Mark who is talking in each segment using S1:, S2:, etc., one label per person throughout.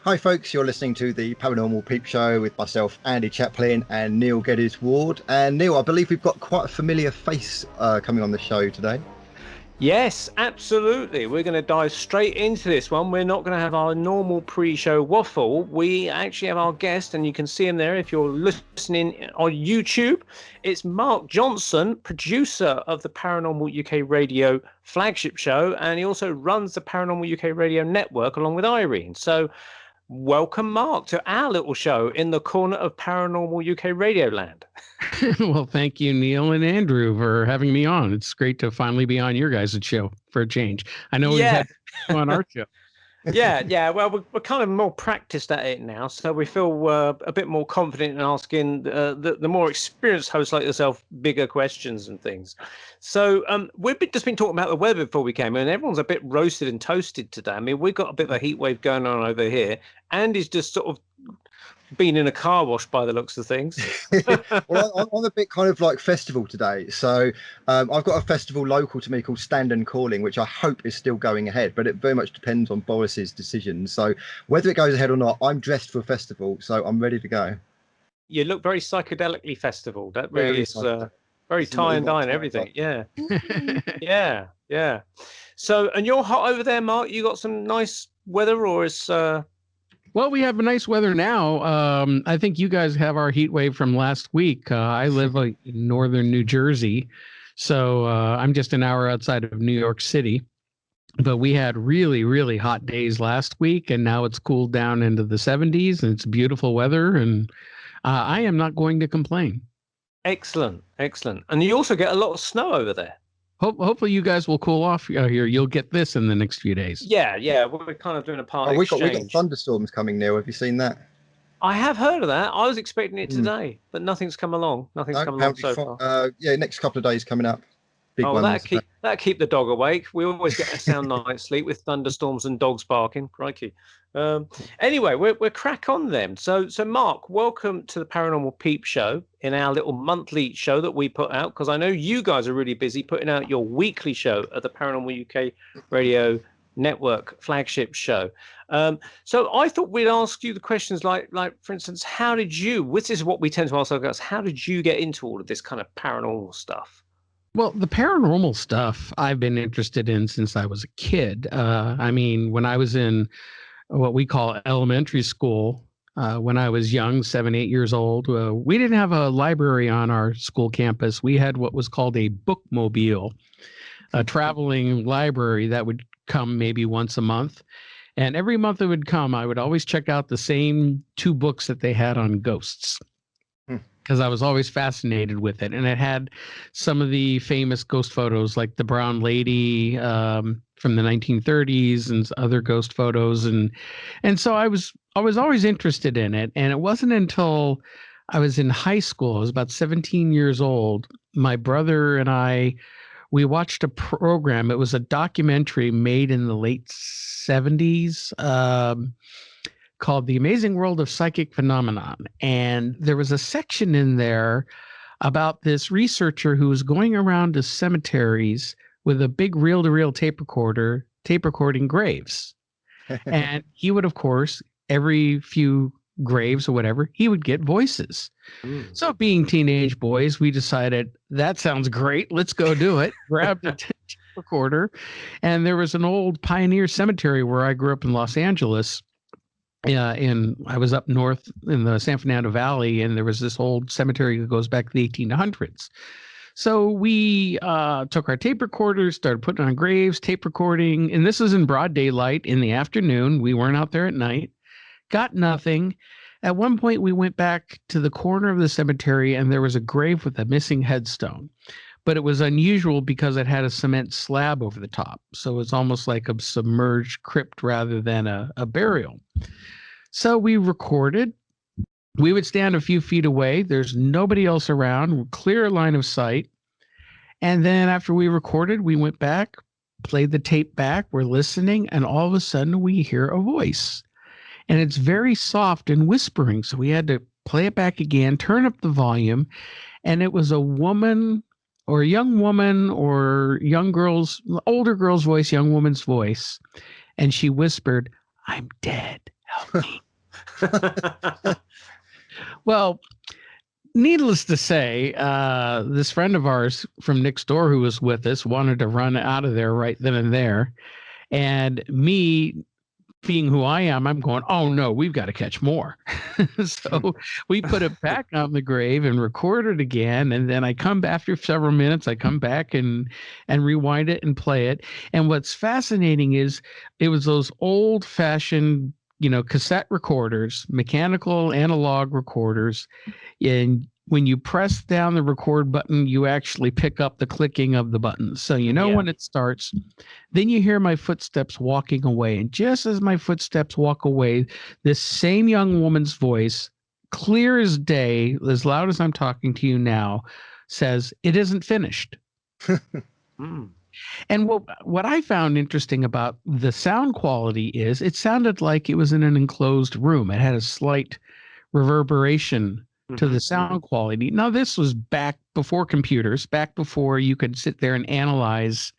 S1: Hi, folks. You're listening to the Paranormal Peep Show with myself, Andy Chaplin, and Neil Geddes Ward. And Neil, I believe we've got quite a familiar face coming on the show today.
S2: Yes, absolutely. We're going to dive straight into this one. We're not going to have our normal pre-show waffle. We actually have our guest, and you can see him there if you're listening on YouTube. It's Mark Johnson, producer of the Paranormal UK Radio flagship show, and he also runs the Paranormal UK Radio network along with Irene. So welcome, Mark, to our little show in the corner of Paranormal UK Radio land.
S3: Well, thank you, Neil and Andrew, for having me on. It's great to finally be on your guys' show for a change. I know we've had on our show.
S2: Yeah. Well, we're kind of more practiced at it now, so we feel a bit more confident in asking the more experienced hosts like yourself bigger questions and things. So we've just been talking about the weather before we came in, and everyone's a bit roasted and toasted today. I mean, we've got a bit of a heat wave going on over here. Andy's just sort of been in a car wash by the looks of things.
S1: Well, I'm on a bit kind of like festival today. So I've got a festival local to me called Stand and Calling, which I hope is still going ahead, but it very much depends on Boris's decision. So whether it goes ahead or not, I'm dressed for a festival, so I'm ready to go.
S2: You look very psychedelically festival. That really is very tie and dye and everything. Yeah. Yeah. So, and you're hot over there, Mark? You got some nice weather, or is...
S3: Well, we have a nice weather now. I think you guys have our heat wave from last week. I live in northern New Jersey, so I'm just an hour outside of New York City. But we had really, really hot days last week, and now it's cooled down into the 70s, and it's beautiful weather, and I am not going to complain.
S2: Excellent. And you also get a lot of snow over there.
S3: Hopefully you guys will cool off here. You'll get this in the next few days.
S2: Yeah. We're kind of doing a part
S1: exchange. We got thunderstorms coming, Neil. Have you seen that?
S2: I have heard of that. I was expecting it today, but nothing's come along. Nothing's come along so far.
S1: Next couple of days coming up. Big ones.
S2: That'll keep the dog awake. We always get a sound night's sleep with thunderstorms and dogs barking. Crikey. Anyway, we're crack on them. So Mark, welcome to the Paranormal Peep Show in our little monthly show that we put out, because I know you guys are really busy putting out your weekly show at the Paranormal UK Radio Network flagship show. So I thought we'd ask you the questions like for instance, how did you? This is what we tend to ask our guys. How did you get into all of this kind of paranormal stuff?
S3: Well, the paranormal stuff I've been interested in since I was a kid. I mean, when I was in what we call elementary school, when I was young, 7, 8 years old, we didn't have a library on our school campus. We had what was called a bookmobile, a traveling library that would come maybe once a month. And every month it would come, I would always check out the same 2 books that they had on ghosts, because I was always fascinated with it. And it had some of the famous ghost photos, like the Brown Lady from the 1930s and other ghost photos. And so I was always interested in it. And it wasn't until I was in high school, I was about 17 years old, my brother and we watched a program. It was a documentary made in the late 70s called The Amazing World of Psychic Phenomenon. And there was a section in there about this researcher who was going around to cemeteries with a big reel-to-reel tape recorder, tape recording graves. And he would, of course, every few graves or whatever, he would get voices. So being teenage boys, we decided that sounds great. Let's go do it. Grabbed a tape recorder. And there was an old pioneer cemetery where I grew up in Los Angeles. I was up north in the San Fernando Valley, and there was this old cemetery that goes back to the 1800s. So we took our tape recorders, started putting on graves, tape recording, and this was in broad daylight in the afternoon. We weren't out there at night. Got nothing. At one point, we went back to the corner of the cemetery, and there was a grave with a missing headstone. But it was unusual because it had a cement slab over the top. So it's almost like a submerged crypt rather than a burial. So we recorded. We would stand a few feet away. There's nobody else around. Clear line of sight. And then after we recorded, we went back, played the tape back. We're listening. And all of a sudden, we hear a voice. And it's very soft and whispering. So we had to play it back again, turn up the volume. And it was a woman or a young woman or older girl's voice, young woman's voice. And she whispered, "I'm dead. about me. Well, needless to say, this friend of ours from next door who was with us wanted to run out of there right then and there. And me, being who I am, I'm going, oh no, we've got to catch more. So we put it back on the grave and record it again. And then I come back after several minutes, I come back and rewind it and play it. And what's fascinating is it was those old fashioned, cassette recorders, mechanical analog recorders. And when you press down the record button, you actually pick up the clicking of the buttons. So when it starts, then you hear my footsteps walking away. And just as my footsteps walk away, this same young woman's voice, clear as day, as loud as I'm talking to you now, says, "It isn't finished." And what I found interesting about the sound quality is it sounded like it was in an enclosed room. It had a slight reverberation to the sound quality. Now, this was back before computers, back before you could sit there and analyze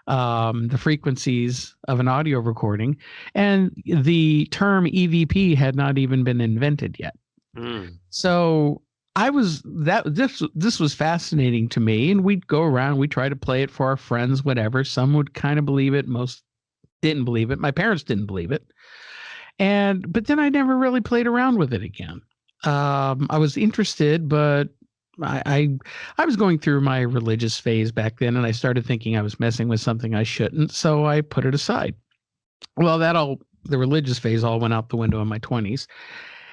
S3: the frequencies of an audio recording, and the term EVP had not even been invented yet. So this was fascinating to me, and we'd go around, we'd try to play it for our friends, whatever. Some would kind of believe it, most didn't believe it. My parents didn't believe it, but then I never really played around with it again. I was interested, but I was going through my religious phase back then, and I started thinking I was messing with something I shouldn't, so I put it aside. Well, the religious phase all went out the window in my 20s.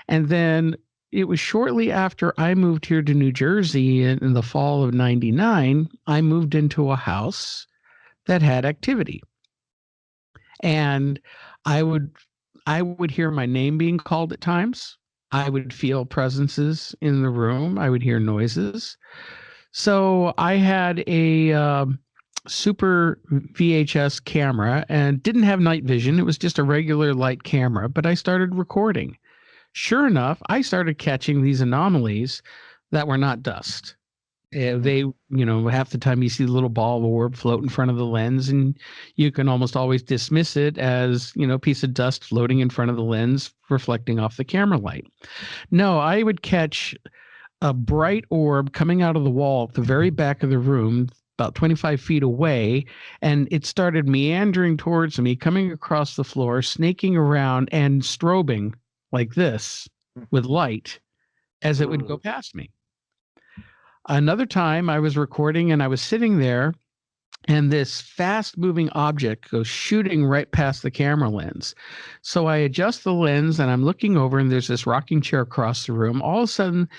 S3: And then it was shortly after I moved here to New Jersey in the fall of 99, I moved into a house that had activity. And I would hear my name being called at times. I would feel presences in the room. I would hear noises. So I had a super VHS camera and didn't have night vision. It was just a regular light camera, but I started recording. Sure enough, I started catching these anomalies that were not dust. They, half the time you see the little ball of orb float in front of the lens, and you can almost always dismiss it as, a piece of dust floating in front of the lens, reflecting off the camera light. No, I would catch a bright orb coming out of the wall at the very back of the room, about 25 feet away, and it started meandering towards me, coming across the floor, snaking around, and strobing like this with light as it would go past me. Another time I was recording and I was sitting there, and this fast moving object goes shooting right past the camera lens. So I adjust the lens and I'm looking over, and there's this rocking chair across the room. All of a sudden,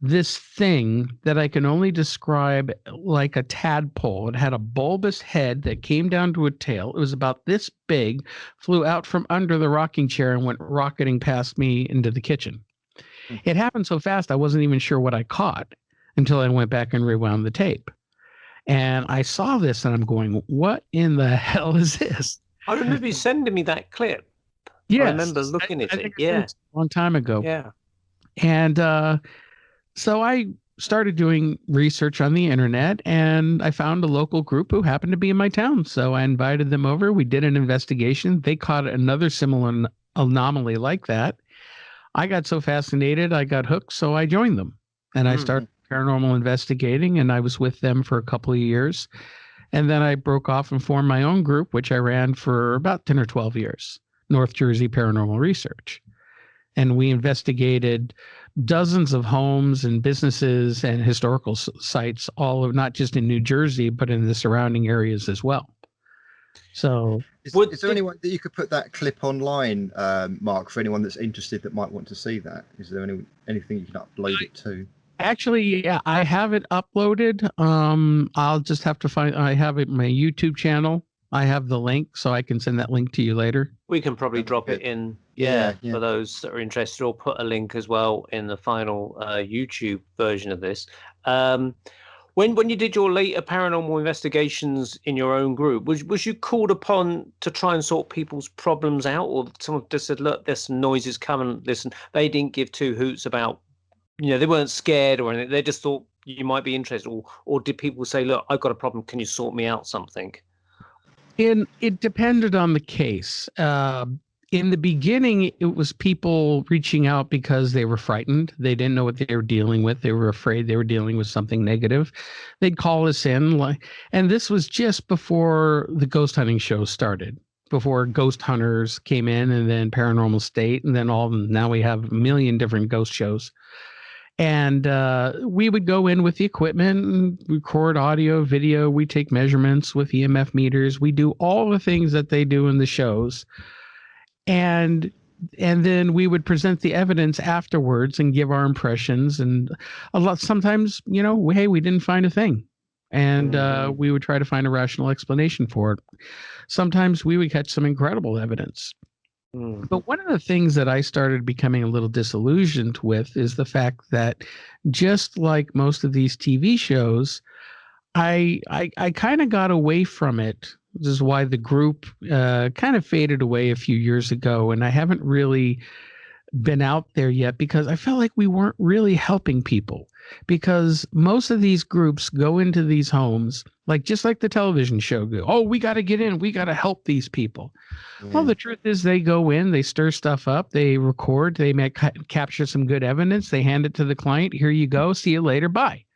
S3: this thing that I can only describe like a tadpole. It had a bulbous head that came down to a tail. It was about this big, flew out from under the rocking chair and went rocketing past me into the kitchen. It happened so fast I wasn't even sure what I caught until I went back and rewound the tape. And I saw this and I'm going, what in the hell is this?
S2: I remember you sending me that clip.
S3: Yes.
S2: I remember looking at it. Yeah.
S3: A long time ago.
S2: Yeah.
S3: And so I started doing research on the internet, and I found a local group who happened to be in my town. So I invited them over. We did an investigation. They caught another similar anomaly like that. I got so fascinated, I got hooked. So I joined them, and I started paranormal investigating, and I was with them for a couple of years. And then I broke off and formed my own group, which I ran for about 10 or 12 years, North Jersey Paranormal Research. And we investigated dozens of homes and businesses and historical sites, all of not just in New Jersey, but in the surrounding areas as well. So
S1: is there anyone that you could put that clip online, Mark, for anyone that's interested that might want to see that? Is there anything you can upload it to?
S3: Actually, yeah, I have it uploaded. I'll just have to I have it my YouTube channel. I have the link, so I can send that link to you later.
S2: We can probably drop it in, for those that are interested, or put a link as well in the final YouTube version of this. When you did your later paranormal investigations in your own group, was you called upon to try and sort people's problems out, or someone just said, look, there's some noises coming, listen, they didn't give two hoots about, they weren't scared or anything, they just thought you might be interested, or did people say, look, I've got a problem, can you sort me out something?
S3: It depended on the case. in the beginning, it was people reaching out because they were frightened. They didn't know what they were dealing with. They were afraid they were dealing with something negative. They'd call us in, and this was just before the ghost hunting show started, before Ghost Hunters came in, and then Paranormal State, and then now we have a million different ghost shows. And we would go in with the equipment and record audio, video. We take measurements with EMF meters. We do all the things that they do in the shows. And then we would present the evidence afterwards and give our impressions. And sometimes, hey, we didn't find a thing. And we would try to find a rational explanation for it. Sometimes we would catch some incredible evidence. But one of the things that I started becoming a little disillusioned with is the fact that, just like most of these TV shows, I kind of got away from it. This is why the group kind of faded away a few years ago, and I haven't really been out there yet because I felt like we weren't really helping people. Because most of these groups go into these homes, just like the television show, we got to get in, we got to help these people. Well, the truth is they go in, they stir stuff up, they record, they capture some good evidence, they hand it to the client. Here you go. See you later. Bye.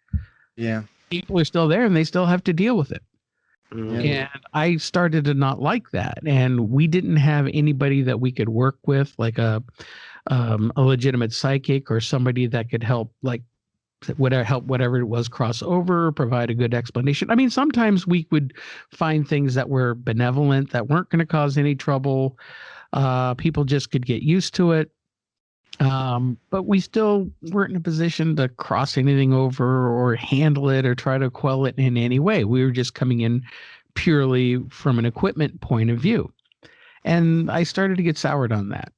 S1: Yeah.
S3: People are still there and they still have to deal with it. And I started to not like that. And we didn't have anybody that we could work with, like a legitimate psychic or somebody that could help, whatever it was, cross over, provide a good explanation. I mean, sometimes we would find things that were benevolent, that weren't going to cause any trouble. People just could get used to it. But we still weren't in a position to cross anything over or handle it or try to quell it in any way. We were just coming in purely from an equipment point of view. And I started to get soured on that.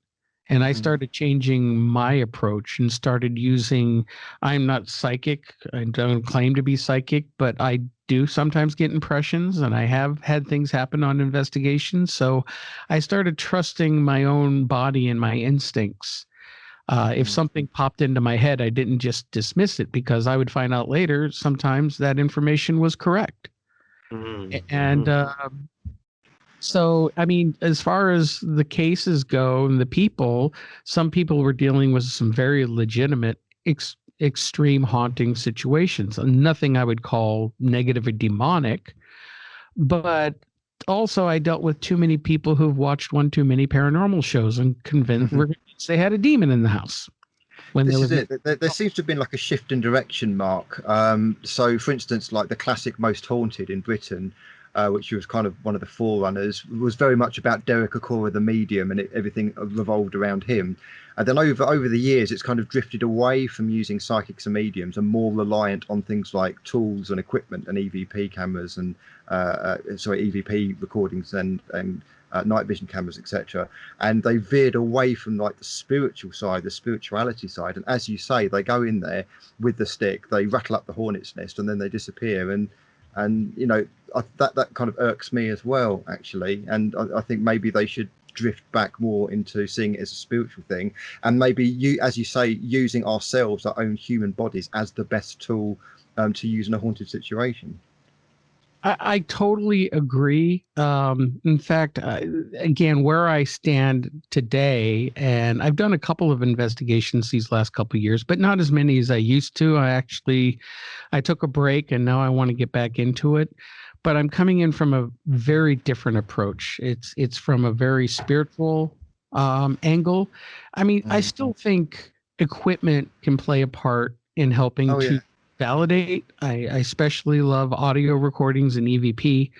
S3: And I started changing my approach and started using, I'm not psychic. I don't claim to be psychic, but I do sometimes get impressions, and I have had things happen on investigations. So I started trusting my own body and my instincts. If something popped into my head, I didn't just dismiss it, because I would find out later sometimes that information was correct. And so, I mean, as far as the cases go and the people, some people were dealing with some very legitimate, extreme haunting situations. Nothing I would call negative or demonic, but also I dealt with too many people who've watched one too many paranormal shows and were convinced they had a demon in the house.
S1: There seems to have been like a shift in direction, Mark. So, for instance, like the classic Most Haunted in Britain, which was kind of one of the forerunners, was very much about Derek Acorah, the medium, and everything revolved around him. And then over the years, it's kind of drifted away from using psychics and mediums and more reliant on things like tools and equipment and EVP cameras and EVP recordings and night vision cameras, etc. And they veered away from like the spiritual side, the spirituality side. And as you say, they go in there with the stick, they rattle up the hornet's nest, and then they disappear. And that kind of irks me as well, actually. And I think maybe they should drift back more into seeing it as a spiritual thing, and maybe, as you say, using ourselves, our own human bodies, as the best tool to use in a haunted situation.
S3: I totally agree. In fact, again, where I stand today, and I've done a couple of investigations these last couple of years, but not as many as I used to. I took a break, and now I want to get back into it. But I'm coming in from a very different approach. It's from a very spiritual angle. I mean, I still think equipment can play a part in helping to validate. I especially love audio recordings and EVP.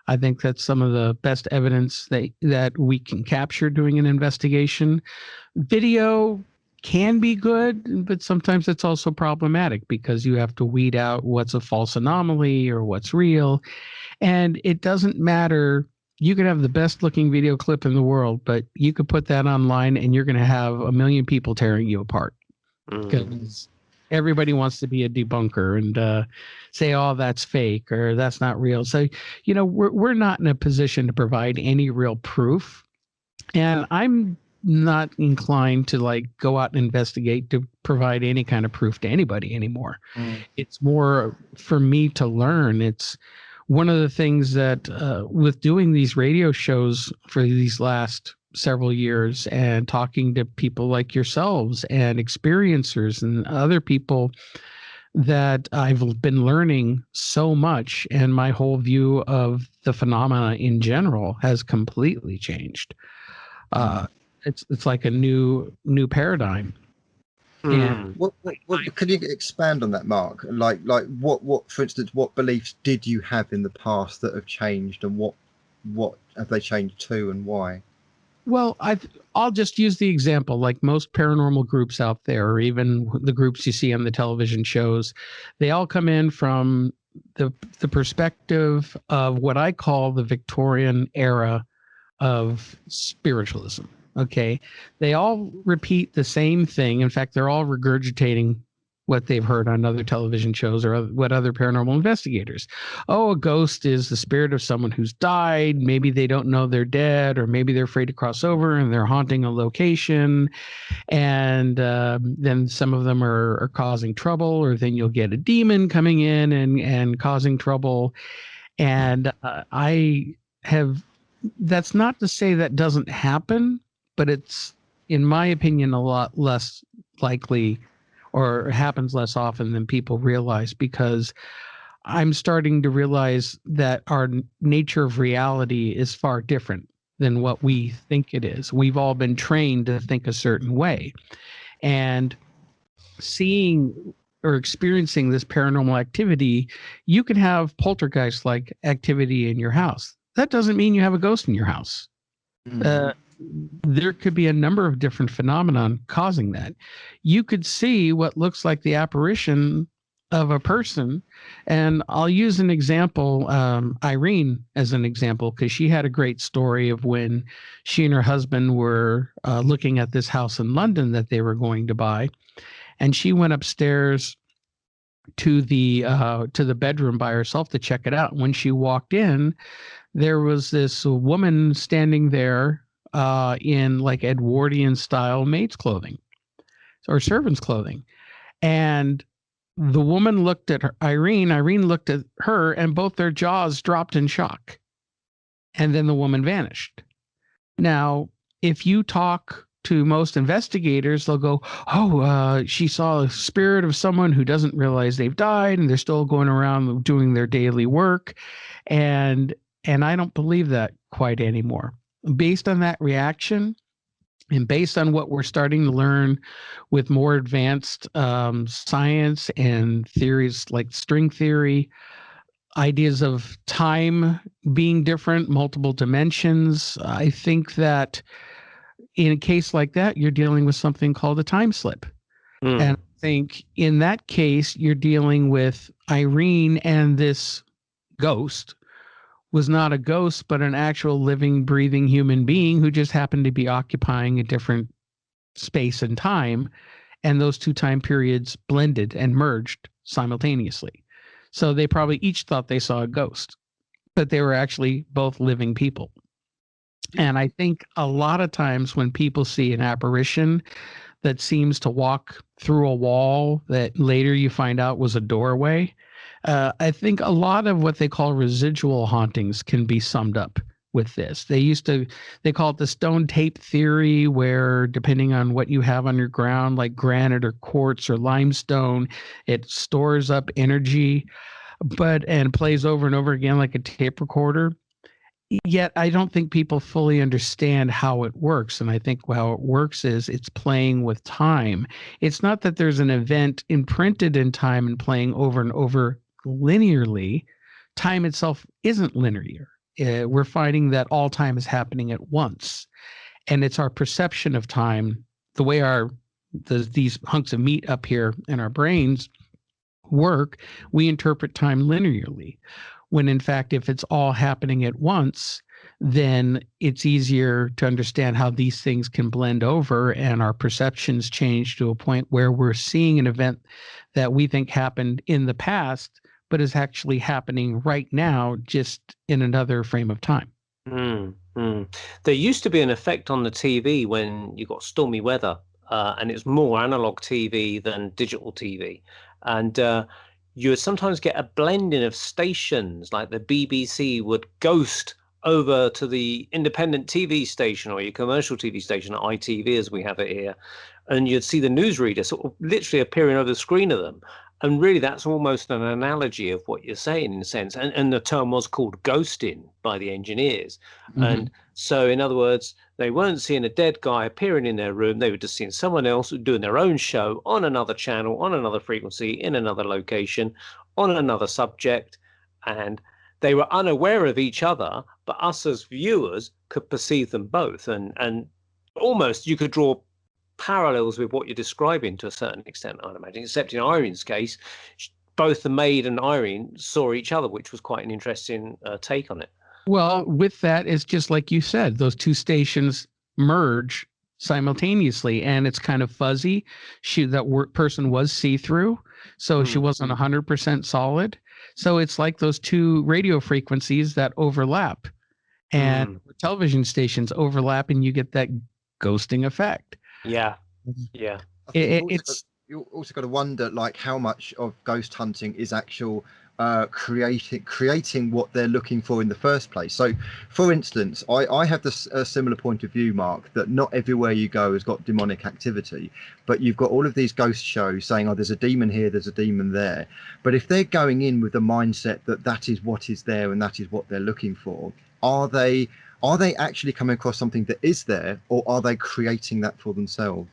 S3: I think that's some of the best evidence that we can capture doing an investigation. Video can be good, but sometimes it's also problematic because you have to weed out what's a false anomaly or what's real. And it doesn't matter. You could have the best looking video clip in the world, but you could put that online and you're going to have a million people tearing you apart because everybody wants to be a debunker and say, oh, that's fake or that's not real. So, we're not in a position to provide any real proof. And I'm not inclined to go out and investigate to provide any kind of proof to anybody anymore. It's more for me to learn. It's one of the things that with doing these radio shows for these last several years and talking to people like yourselves and experiencers and other people that I've been learning so much, and my whole view of the phenomena in general has completely changed. It's like a new paradigm. And
S1: What could you expand on that, Mark? Like what, for instance, what beliefs did you have in the past that have changed, and what have they changed to, and why?
S3: Well, I'll just use the example, like most paranormal groups out there, or even the groups you see on the television shows, they all come in from the perspective of what I call the Victorian era of spiritualism. Okay. They all repeat the same thing. In fact, they're all regurgitating what they've heard on other television shows or what other paranormal investigators. Oh, a ghost is the spirit of someone who's died. Maybe they don't know they're dead, or maybe they're afraid to cross over and they're haunting a location. And then some of them are causing trouble, or then you'll get a demon coming in and causing trouble. And that's not to say that doesn't happen, but it's, in my opinion, a lot less likely, or happens less often than people realize, because I'm starting to realize that our nature of reality is far different than what we think it is. We've all been trained to think a certain way. And seeing or experiencing this paranormal activity, you can have poltergeist-like activity in your house. That doesn't mean you have a ghost in your house. There could be a number of different phenomenon causing that. You could see what looks like the apparition of a person. And I'll use an example, Irene as an example, because she had a great story of when she and her husband were looking at this house in London that they were going to buy. And she went upstairs to the bedroom by herself to check it out. When she walked in, there was this woman standing there in like Edwardian style maid's clothing or servant's clothing. And the woman looked at Irene looked at her, and both their jaws dropped in shock. And then the woman vanished. Now, if you talk to most investigators, they'll go, she saw a spirit of someone who doesn't realize they've died, and they're still going around doing their daily work. And I don't believe that quite anymore. Based on that reaction, and based on what we're starting to learn with more advanced science and theories like string theory, ideas of time being different, multiple dimensions, I think that in a case like that, you're dealing with something called a time slip. And I think in that case, you're dealing with Irene, and this ghost was not a ghost, but an actual living, breathing human being who just happened to be occupying a different space and time. And those two time periods blended and merged simultaneously. So they probably each thought they saw a ghost, but they were actually both living people. And I think a lot of times when people see an apparition that seems to walk through a wall that later you find out was a doorway, I think a lot of what they call residual hauntings can be summed up with this. They call it the stone tape theory, where depending on what you have on your ground, like granite or quartz or limestone, it stores up energy, and plays over and over again like a tape recorder. Yet I don't think people fully understand how it works. And I think how it works is it's playing with time. It's not that there's an event imprinted in time and playing over and over linearly. Time itself isn't linear. We're finding that all time is happening at once. And it's our perception of time, the way these hunks of meat up here in our brains work, we interpret time linearly. When in fact, if it's all happening at once, then it's easier to understand how these things can blend over and our perceptions change to a point where we're seeing an event that we think happened in the past, but is actually happening right now, just in another frame of time.
S2: There used to be an effect on the TV when you got stormy weather, and it's more analog TV than digital TV. And you would sometimes get a blending of stations, like the BBC would ghost over to the independent TV station or your commercial TV station, ITV as we have it here, and you'd see the newsreader sort of literally appearing over the screen of them. And really, that's almost an analogy of what you're saying in a sense. And the term was called ghosting by the engineers.
S3: Mm-hmm.
S2: And so, in other words, they weren't seeing a dead guy appearing in their room. They were just seeing someone else doing their own show on another channel, on another frequency, in another location, on another subject. And they were unaware of each other, but us as viewers could perceive them both. And almost you could draw parallels with what you're describing to a certain extent, I'd imagine, except in Irene's case, both the maid and Irene saw each other, which was quite an interesting take on it.
S3: Well, with that, it's just like you said, those two stations merge simultaneously, and it's kind of fuzzy. Person was see-through, so she wasn't 100% solid. So it's like those two radio frequencies that overlap, and television stations overlap, and you get that ghosting effect.
S2: Yeah.
S1: You also got to wonder, like, how much of ghost hunting is actual creating what they're looking for in the first place. So, for instance, I have this similar point of view, Mark, that not everywhere you go has got demonic activity, but you've got all of these ghost shows saying, oh, there's a demon here, there's a demon there. But if they're going in with the mindset that that is what is there and that is what they're looking for, are they actually coming across something that is there, or are they creating that for themselves?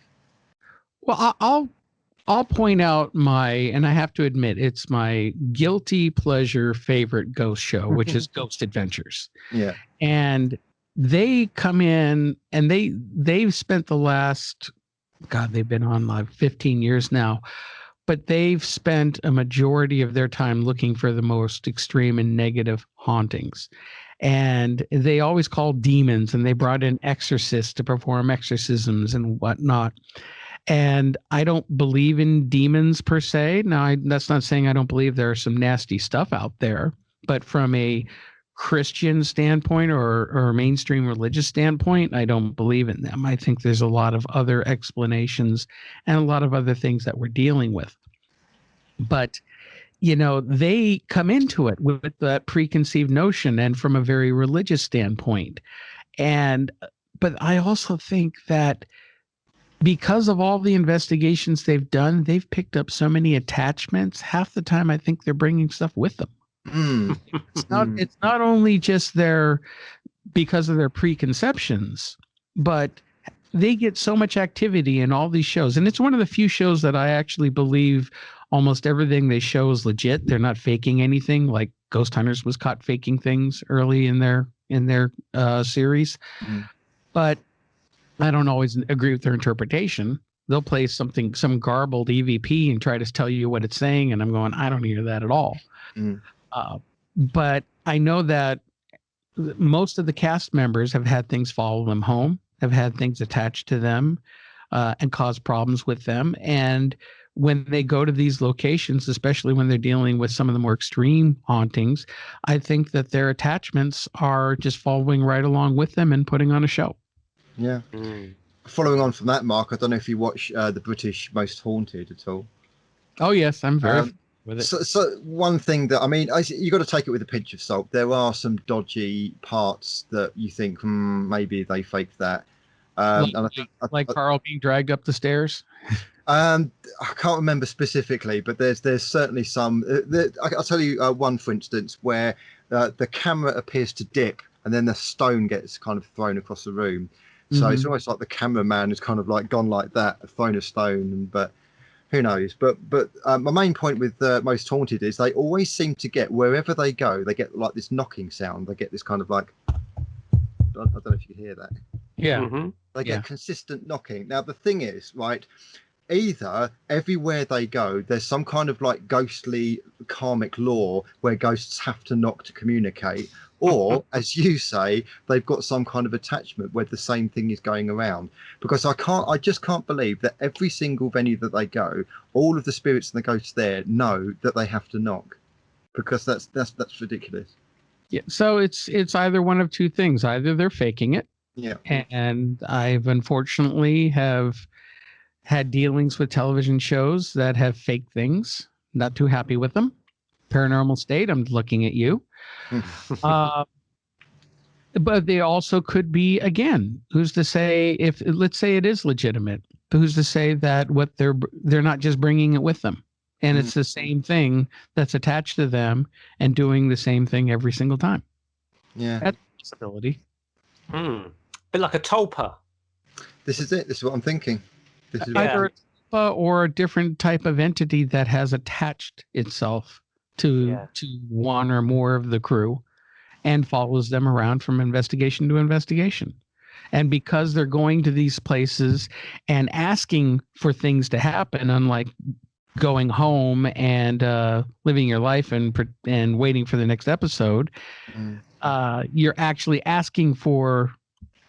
S3: Well, I'll point out and I have to admit, it's my guilty pleasure favorite ghost show, which is Ghost Adventures.
S1: Yeah.
S3: And they come in and they've spent the last, they've been on like 15 years now, but they've spent a majority of their time looking for the most extreme and negative hauntings. And they always called demons, and they brought in exorcists to perform exorcisms and whatnot. And I don't believe in demons per se. Now, that's not saying I don't believe there's some nasty stuff out there, but from a Christian standpoint or mainstream religious standpoint, I don't believe in them. I think there's a lot of other explanations and a lot of other things that we're dealing with. But they come into it with that preconceived notion and from a very religious standpoint. But I also think that because of all the investigations they've done, they've picked up so many attachments. Half the time, I think they're bringing stuff with them. It's not only just because of their preconceptions, but they get so much activity in all these shows. And it's one of the few shows that I actually believe almost everything they show is legit. They're not faking anything, like Ghost Hunters was caught faking things early in their series. But I don't always agree with their interpretation. They'll play some garbled EVP and try to tell you what it's saying, and I'm going, I don't hear that at all. But I know that most of the cast members have had things follow them home, have had things attached to them, and cause problems with them. And when they go to these locations, especially when they're dealing with some of the more extreme hauntings, I think that their attachments are just following right along with them and putting on a show.
S1: Yeah. Following on from that, Mark, I don't know if you watch the British Most Haunted at all.
S3: Oh yes, I'm very with it.
S1: So one thing that you got to take it with a pinch of salt. There are some dodgy parts that you think maybe they faked that. And I think
S3: Carl being dragged up the stairs.
S1: I can't remember specifically, but there's certainly some. I'll tell you one, for instance, where the camera appears to dip and then the stone gets kind of thrown across the room. So it's almost like the cameraman has kind of like gone like that, thrown a stone, but who knows? But my main point with Most Haunted is they always seem to get, wherever they go, they get like this knocking sound. They get this kind of like, I don't know if you can hear that.
S3: Yeah.
S1: They get consistent knocking. Now, the thing is, right, either everywhere they go, there's some kind of like ghostly karmic law where ghosts have to knock to communicate, or as you say, they've got some kind of attachment where the same thing is going around. Because I just can't believe that every single venue that they go, all of the spirits and the ghosts there know that they have to knock, because that's ridiculous.
S3: Yeah. So it's either one of two things. Either they're faking it.
S1: Yeah.
S3: And I've unfortunately have had dealings with television shows that have faked things. Not too happy with them. Paranormal State, I'm looking at you. But they also could be, again, who's to say, if let's say it is legitimate, who's to say that what they're not just bringing it with them, and it's the same thing that's attached to them and doing the same thing every single time.
S1: Yeah,
S3: that's a possibility.
S2: Bit like a tulpa.
S1: This is it. This is what I'm thinking. This is
S3: either a tulpa or a different type of entity that has attached itself to one or more of the crew and follows them around from investigation to investigation. And because they're going to these places and asking for things to happen, unlike going home and living your life and waiting for the next episode, you're actually asking for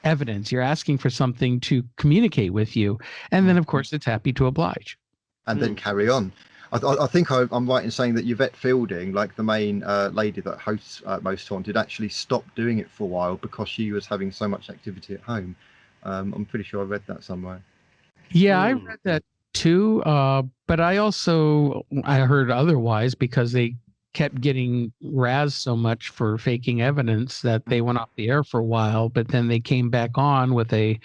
S3: evidence. You're asking for something to communicate with you. And then, of course, it's happy to oblige.
S1: And then carry on. I think I'm right in saying that Yvette Fielding, like the main lady that hosts Most Haunted, actually stopped doing it for a while because she was having so much activity at home. I'm pretty sure I read that somewhere.
S3: Yeah, I read that too. But I heard otherwise because they kept getting razzed so much for faking evidence that they went off the air for a while, but then they came back on with a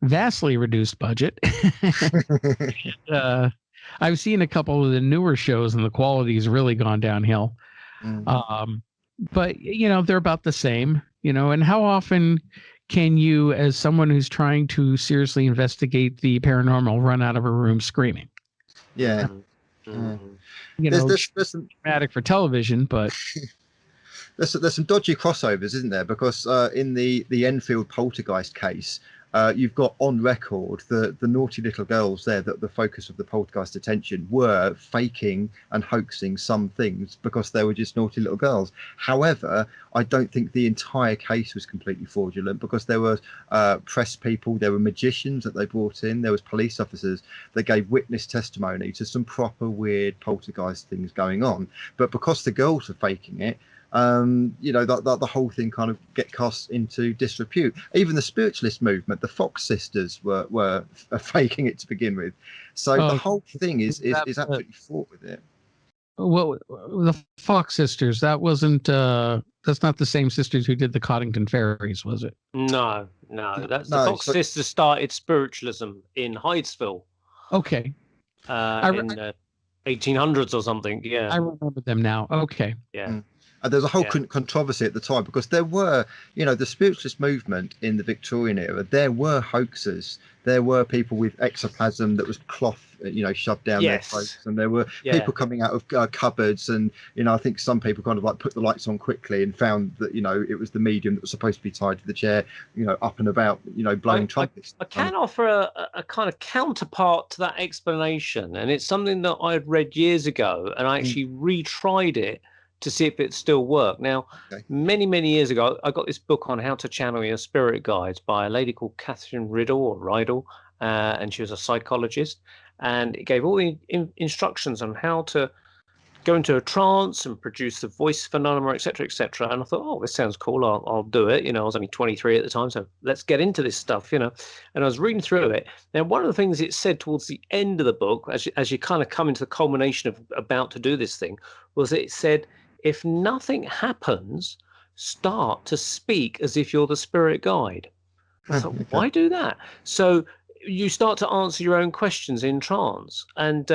S3: vastly reduced budget. I've seen a couple of the newer shows and the quality's really gone downhill. But they're about the same, and how often can you, as someone who's trying to seriously investigate the paranormal, run out of a room screaming?
S1: Yeah.
S3: There's some dramatic for television, but
S1: there's some dodgy crossovers, isn't there? Because in the Enfield poltergeist case, you've got on record the naughty little girls there that the focus of the poltergeist attention were faking and hoaxing some things because they were just naughty little girls. However, I don't think the entire case was completely fraudulent because there were press people, there were magicians that they brought in, there was police officers that gave witness testimony to some proper weird poltergeist things going on. But because the girls were faking it, the whole thing kind of get cast into disrepute. Even the spiritualist movement, the Fox sisters were faking it to begin with. So the whole thing is absolutely fraught with it.
S3: Well, the Fox sisters, that wasn't that's not the same sisters who did the Coddington Fairies, was it?
S2: No, the Fox sisters started spiritualism in Hydesville.
S3: Okay.
S1: in
S2: the 1800s or something. Yeah,
S3: I remember them now. Okay.
S2: Yeah.
S1: There's a whole controversy at the time because there were, the spiritualist movement in the Victorian era, there were hoaxers. There were people with ectoplasm that was cloth, shoved down their throats. And there were people coming out of cupboards. And, I think some people kind of like put the lights on quickly and found that, it was the medium that was supposed to be tied to the chair, up and about, blowing trumpets.
S2: I can offer a kind of counterpart to that explanation. And it's something that I had read years ago and I actually retried it to see if it still worked. Now, many, many years ago, I got this book on how to channel your spirit guides by a lady called Catherine Riddle, and she was a psychologist. And it gave all the instructions on how to go into a trance and produce the voice phenomena, etc., etc. And I thought, oh, this sounds cool. I'll do it. I was only 23 at the time, so let's get into this stuff, And I was reading through it. Now, one of the things it said towards the end of the book, as you kind of come into the culmination of about to do this thing, was that it said, if nothing happens, start to speak as if you're the spirit guide. I thought, why do that? So you start to answer your own questions in trance. And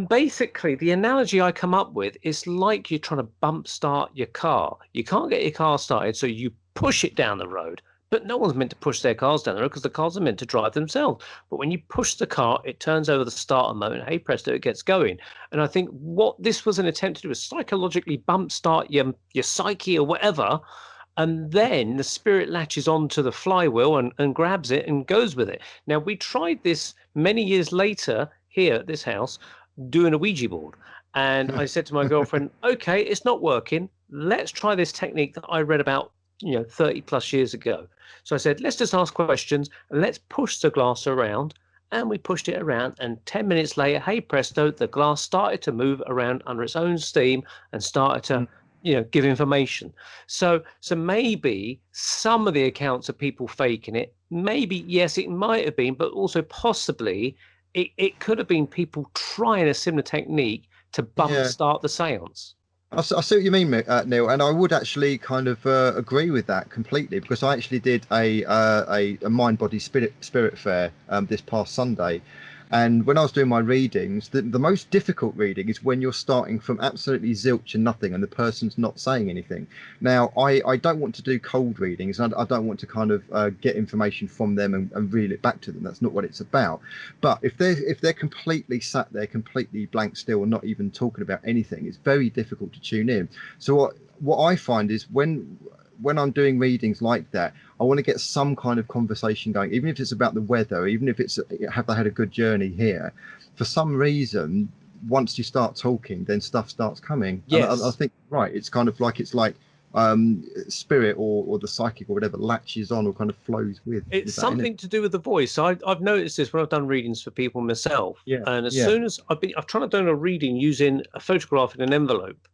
S2: basically, the analogy I come up with is like you're trying to bump start your car. You can't get your car started, so you push it down the road. But no one's meant to push their cars down the road because the cars are meant to drive themselves. But when you push the car, it turns over the starter mode, and hey presto, it gets going. And I think what this was an attempt to do was psychologically bump start your psyche or whatever, and then the spirit latches onto the flywheel and grabs it and goes with it. Now, we tried this many years later here at this house, doing a Ouija board. And I said to my girlfriend, okay, it's not working. Let's try this technique that I read about 30 plus years ago. So I said, let's just ask questions and let's push the glass around. And we pushed it around, and 10 minutes later, hey presto, the glass started to move around under its own steam and started to give information. So maybe some of the accounts of people faking it, maybe yes, it might have been, but also possibly it could have been people trying a similar technique to bump start the seance.
S1: I see what you mean, Neil, and I would actually kind of agree with that completely, because I actually did a mind body spirit fair this past Sunday, and when I was doing my readings, the most difficult reading is when you're starting from absolutely zilch and nothing, and the person's not saying anything. Now, I don't want to do cold readings, and I don't want to kind of get information from them and reel it back to them. That's not what it's about. But if they're completely sat there, completely blank still, and not even talking about anything, it's very difficult to tune in. So what I find is when I'm doing readings like that, I want to get some kind of conversation going, even if it's about the weather, even if it's have they had a good journey here. For some reason, once you start talking, then stuff starts coming.
S2: Yes.
S1: And I think right, it's kind of like spirit or the psychic or whatever latches on or kind of flows with.
S2: It's something to do with the voice. I've noticed this when I've done readings for people myself.
S1: Yeah.
S2: And as soon as I've tried to do a reading using a photograph in an envelope,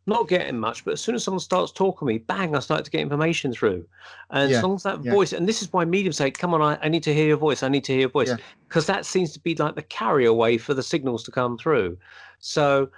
S2: not getting much, but as soon as someone starts talking to me, bang, I start to get information through. And as long as that voice, and this is why mediums say, come on, I need to hear your voice. I need to hear your voice. Because that seems to be like the carrier way for the signals to come through. So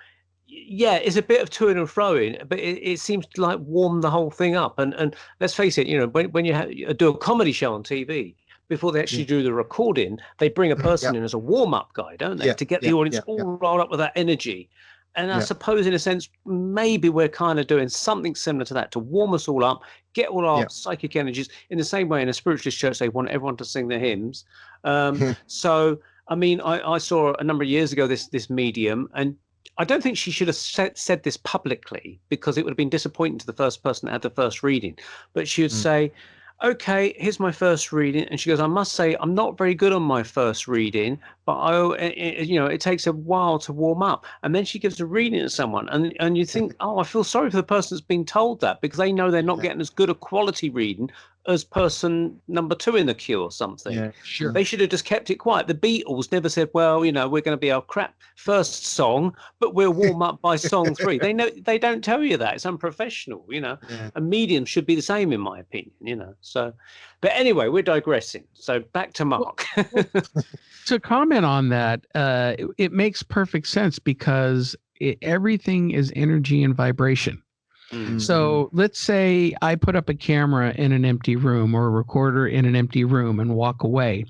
S2: yeah, it's a bit of to and froing, but it seems to like warm the whole thing up. And let's face it, when you do a comedy show on TV, before they actually do the recording, they bring a person in as a warm-up guy, don't they, to get the audience all rolled up with that energy. And I suppose, in a sense, maybe we're kind of doing something similar to that to warm us all up, get all our psychic energies. In the same way, in a spiritualist church, they want everyone to sing their hymns. So, I mean, I saw a number of years ago this medium, and I don't think she should have said this publicly, because it would have been disappointing to the first person that had the first reading. But she would say, okay, here's my first reading. And she goes, I must say, I'm not very good on my first reading, but it takes a while to warm up. And then she gives a reading to someone, and you think, oh, I feel sorry for the person that's being told that, because they know they're not getting as good a quality reading as person number 2 in the queue or something.
S1: Yeah, sure.
S2: They should have just kept it quiet. The Beatles never said, well, we're going to be our crap first song, but we'll warm up by song 3. They don't tell you that. It's unprofessional, A medium should be the same, in my opinion, So, but anyway, we're digressing. So back to Mark.
S3: To comment on that, it makes perfect sense, because everything is energy and vibration. Mm-hmm. So let's say I put up a camera in an empty room, or a recorder in an empty room, and walk away.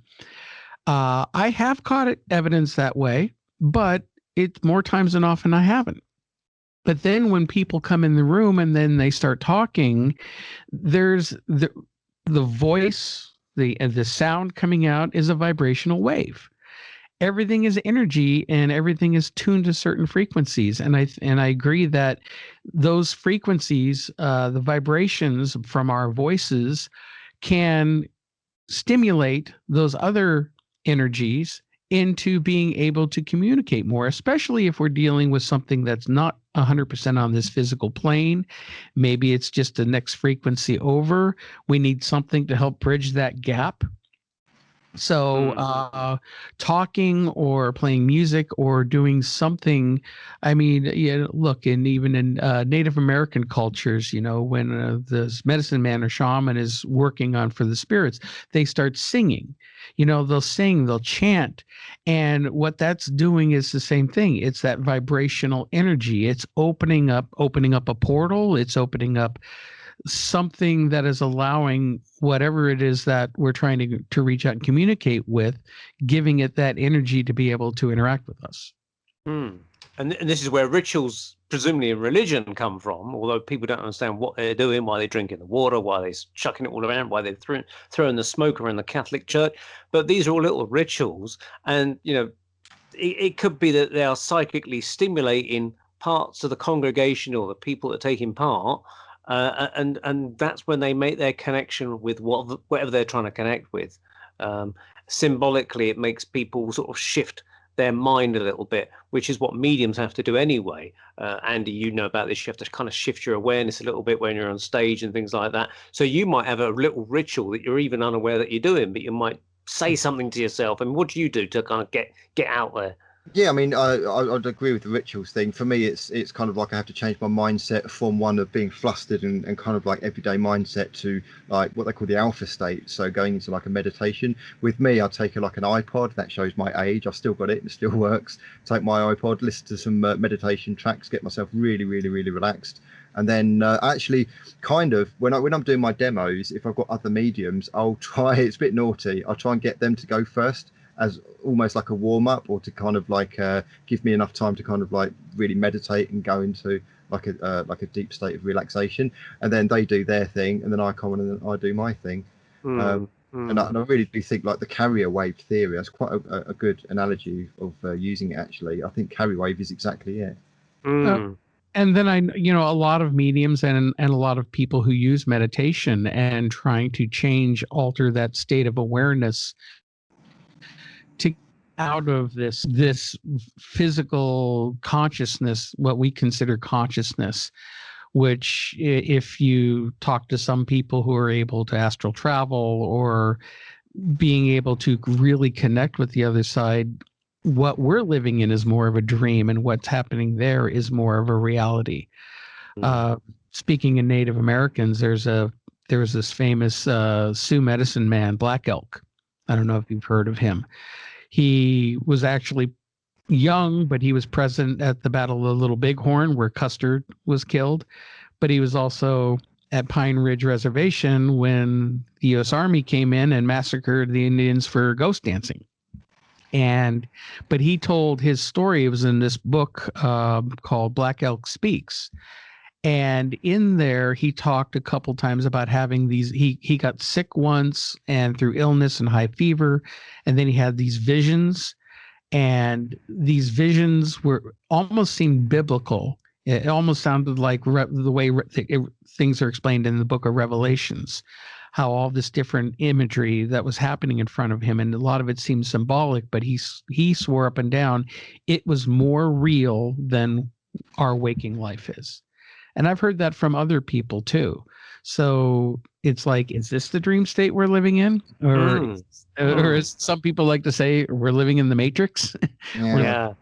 S3: I have caught evidence that way, but it's more times than often I haven't. But then when people come in the room and then they start talking, there's the voice, the sound coming out is a vibrational wave. Everything is energy, and everything is tuned to certain frequencies. And I agree that those frequencies, the vibrations from our voices, can stimulate those other energies into being able to communicate more, especially if we're dealing with something that's not 100% on this physical plane. Maybe it's just the next frequency over. We need something to help bridge that gap. So talking or playing music or doing something, I mean, look, even in Native American cultures, when the medicine man or shaman is working on for the spirits, they start singing. They'll sing, they'll chant. And what that's doing is the same thing. It's that vibrational energy. It's opening up a portal. It's opening up something that is allowing whatever it is that we're trying to reach out and communicate with, giving it that energy to be able to interact with us.
S2: And this is where rituals, presumably in religion, come from, although people don't understand what they're doing, why they're drinking the water, why they're chucking it all around, why they're throwing the smoke around the Catholic Church. But these are all little rituals, and it could be that they are psychically stimulating parts of the congregation or the people that are taking part. And that's when they make their connection with whatever they're trying to connect with. Symbolically, it makes people sort of shift their mind a little bit, which is what mediums have to do anyway. Andy, you know about this. You have to kind of shift your awareness a little bit when you're on stage and things like that. So you might have a little ritual that you're even unaware that you're doing, but you might say something to yourself. And what do you do to kind of get out there?
S1: Yeah, I mean, I'd agree with the rituals thing. For me, it's kind of like I have to change my mindset from one of being flustered and kind of like everyday mindset to like what they call the alpha state. So going into like a meditation. With me, I take like an iPod that shows my age. I've still got it; it still works. Take my iPod, listen to some meditation tracks, get myself really, really, really relaxed. And then actually, kind of when I'm doing my demos, if I've got other mediums, I'll try. It's a bit naughty. I'll try and get them to go first as almost like a warm up, or to kind of like give me enough time to kind of like really meditate and go into like a deep state of relaxation, and then they do their thing, and then I come in and then I do my thing.
S2: Mm,
S1: And I really do think like the carrier wave theory, that's quite a good analogy of using it. Actually, I think carrier wave is exactly it.
S2: mm.
S3: And then a lot of mediums and a lot of people who use meditation and trying to alter that state of awareness to out of this physical consciousness, what we consider consciousness, which if you talk to some people who are able to astral travel or being able to really connect with the other side, what we're living in is more of a dream, and what's happening there is more of a reality. Speaking in Native Americans, there was this famous Sioux medicine man, Black Elk. I don't know if you've heard of him. He was actually young, but he was present at the Battle of the Little Bighorn, where Custer was killed. But he was also at Pine Ridge Reservation when the U.S. Army came in and massacred the Indians for ghost dancing. But he told his story. It was in this book called Black Elk Speaks. And in there, he talked a couple times about having these. He got sick once, and through illness and high fever, and then he had these visions, and these visions were almost seemed biblical. It almost sounded like the way things are explained in the book of Revelations, how all this different imagery that was happening in front of him, and a lot of it seemed symbolic, but he swore up and down it was more real than our waking life is. And I've heard that from other people too. So it's like, is this the dream state we're living in? Or as some people like to say, we're living in the Matrix?
S2: Yeah.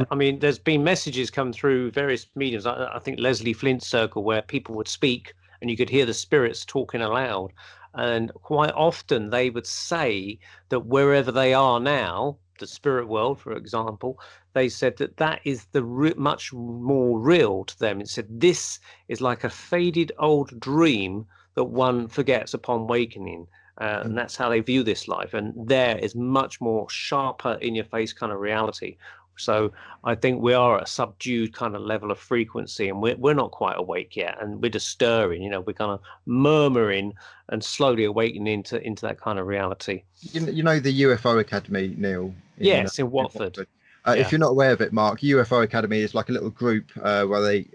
S2: I mean, there's been messages come through various mediums. I think Leslie Flint's circle, where people would speak and you could hear the spirits talking aloud. And quite often they would say that wherever they are now, the spirit world, for example, they said that is much more real to them. It said this is like a faded old dream that one forgets upon wakening. And that's how they view this life. And there is much more sharper in your face kind of reality. So I think we are at a subdued kind of level of frequency, and we're not quite awake yet, and we're just stirring. We're kind of murmuring and slowly awakening into that kind of reality.
S1: You know the UFO Academy, Neil?
S2: Yes, in Watford.
S1: If you're not aware of it, Mark, UFO Academy is like a little group where they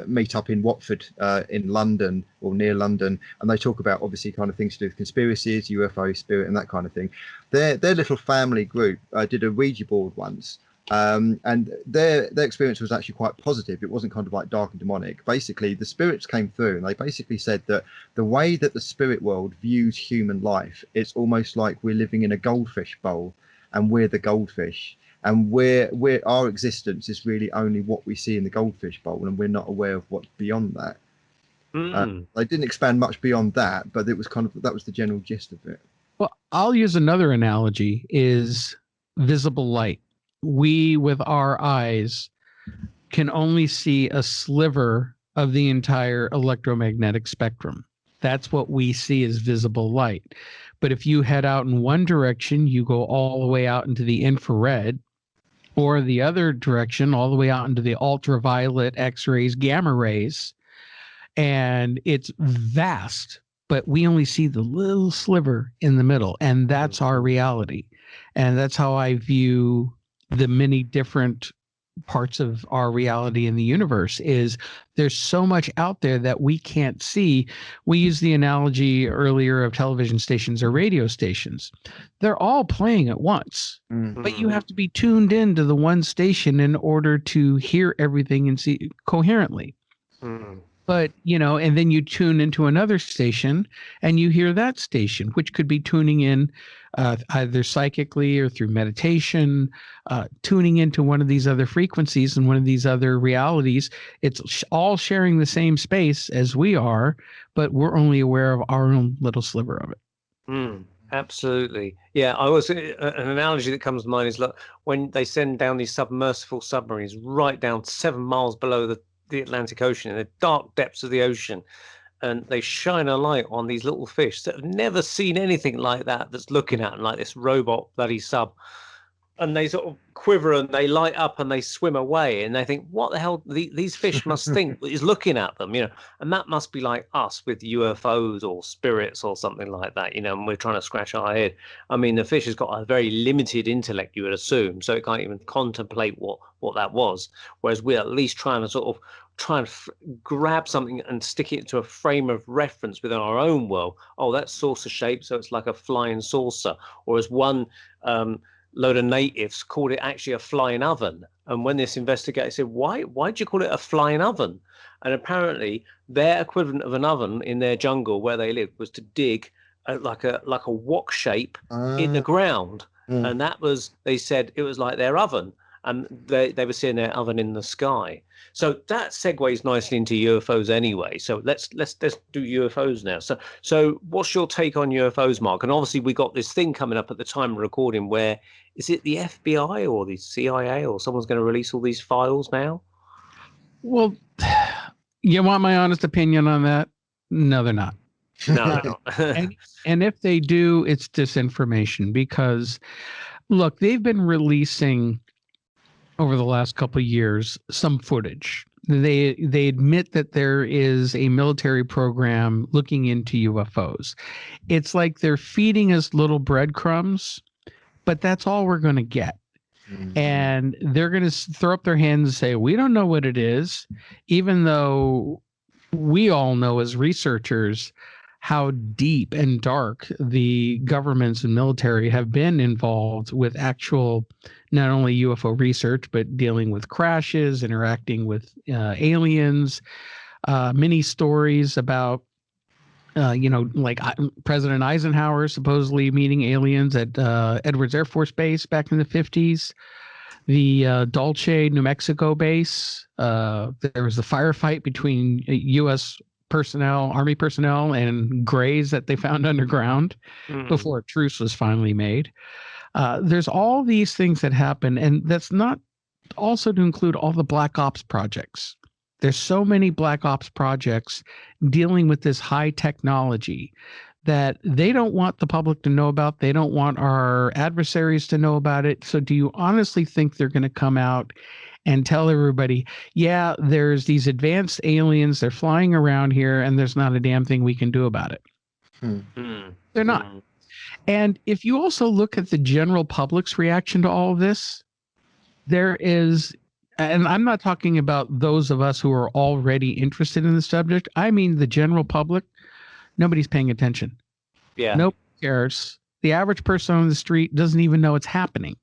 S1: meet up in Watford in London or near London, and they talk about obviously kind of things to do with conspiracies, UFO, spirit, and that kind of thing. Their little family group did a Ouija board once. And their experience was actually quite positive. It wasn't kind of like dark and demonic. Basically, the spirits came through, and they basically said that the way that the spirit world views human life, it's almost like we're living in a goldfish bowl, and we're the goldfish, and our existence is really only what we see in the goldfish bowl, and we're not aware of what's beyond that. They didn't expand much beyond that, but that was the general gist of it.
S3: Well, I'll use another analogy: is visible light. We, with our eyes, can only see a sliver of the entire electromagnetic spectrum. That's what we see as visible light. But if you head out in one direction, you go all the way out into the infrared, or the other direction, all the way out into the ultraviolet, X-rays, gamma rays, and it's vast, but we only see the little sliver in the middle, and that's our reality. And that's how I view the many different parts of our reality in the universe. Is there's so much out there that we can't see. We used the analogy earlier of television stations or radio stations. They're all playing at once, but you have to be tuned into the one station in order to hear everything and see coherently. But, and then you tune into another station and you hear that station, which could be tuning in either psychically or through meditation, tuning into one of these other frequencies and one of these other realities. It's all sharing the same space as we are, but we're only aware of our own little sliver of it.
S2: Absolutely. Yeah, I was an analogy that comes to mind is, look, when they send down these submersible submarines right down 7 miles below the Atlantic Ocean, in the dark depths of the ocean, and they shine a light on these little fish that have never seen anything like that, that's looking at them like this robot bloody sub, and they sort of quiver and they light up and they swim away, and they think, what the hell, these fish must think is looking at them, and that must be like us with UFOs or spirits or something like that, and we're trying to scratch our head. I mean, the fish has got a very limited intellect, you would assume, so it can't even contemplate what that was, whereas we're at least trying to sort of grab something and stick it into a frame of reference within our own world. Oh, that's saucer shaped, so it's like a flying saucer. Or as one load of natives called it actually a flying oven. And when this investigator said, why'd you call it a flying oven? And apparently their equivalent of an oven in their jungle where they lived was to dig like a wok shape in the ground. And that was, they said it was like their oven. And they were seeing their oven in the sky. So that segues nicely into UFOs anyway. So let's do UFOs now. So what's your take on UFOs, Mark? And obviously we got this thing coming up at the time of recording where, is it the FBI or the CIA or someone's going to release all these files now?
S3: Well, you want my honest opinion on that? No, they're not.
S2: No, they're not.
S3: and if they do, it's disinformation, because look, they've been releasing over the last couple of years some footage. They admit that there is a military program looking into UFOs. It's like they're feeding us little breadcrumbs, but that's all we're going to get. And they're going to throw up their hands and say, we don't know what it is, even though we all know as researchers how deep and dark the governments and military have been involved with actual, not only UFO research, but dealing with crashes, interacting with aliens, many stories about, like President Eisenhower supposedly meeting aliens at Edwards Air Force Base back in the 50s. The Dulce, New Mexico base, there was a firefight between U.S. personnel, Army personnel, and Greys that they found underground before a truce was finally made. There's all these things that happen, and that's not also to include all the Black Ops projects. There's so many Black Ops projects dealing with this high technology that they don't want the public to know about. They don't want our adversaries to know about it. So do you honestly think they're going to come out and tell everybody, yeah, there's these advanced aliens, they're flying around here, and there's not a damn thing we can do about it? They're not. And if you also look at the general public's reaction to all of this, there is, and I'm not talking about those of us who are already interested in the subject. I mean the general public. Nobody's paying attention.
S2: Yeah.
S3: Nobody cares. The average person on the street doesn't even know it's happening.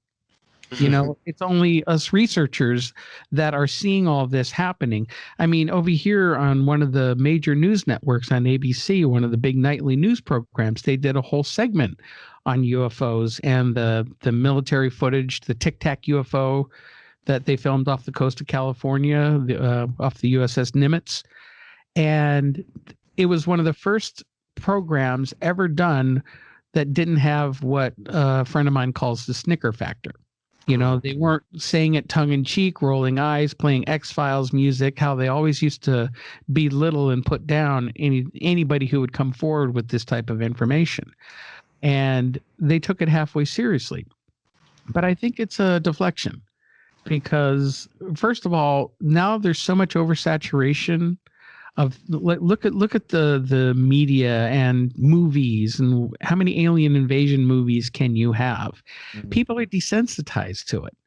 S3: It's only us researchers that are seeing all this happening. I mean, over here on one of the major news networks on ABC, one of the big nightly news programs, they did a whole segment on UFOs and the military footage, the Tic Tac UFO that they filmed off the coast of California, off the USS Nimitz. And it was one of the first programs ever done that didn't have what a friend of mine calls the snicker factor. They weren't saying it tongue in cheek, rolling eyes, playing X-Files music, how they always used to belittle and put down anybody who would come forward with this type of information. And they took it halfway seriously. But I think it's a deflection because, first of all, now there's so much oversaturation of look at the media and movies, and how many alien invasion movies can you have? People are desensitized to it,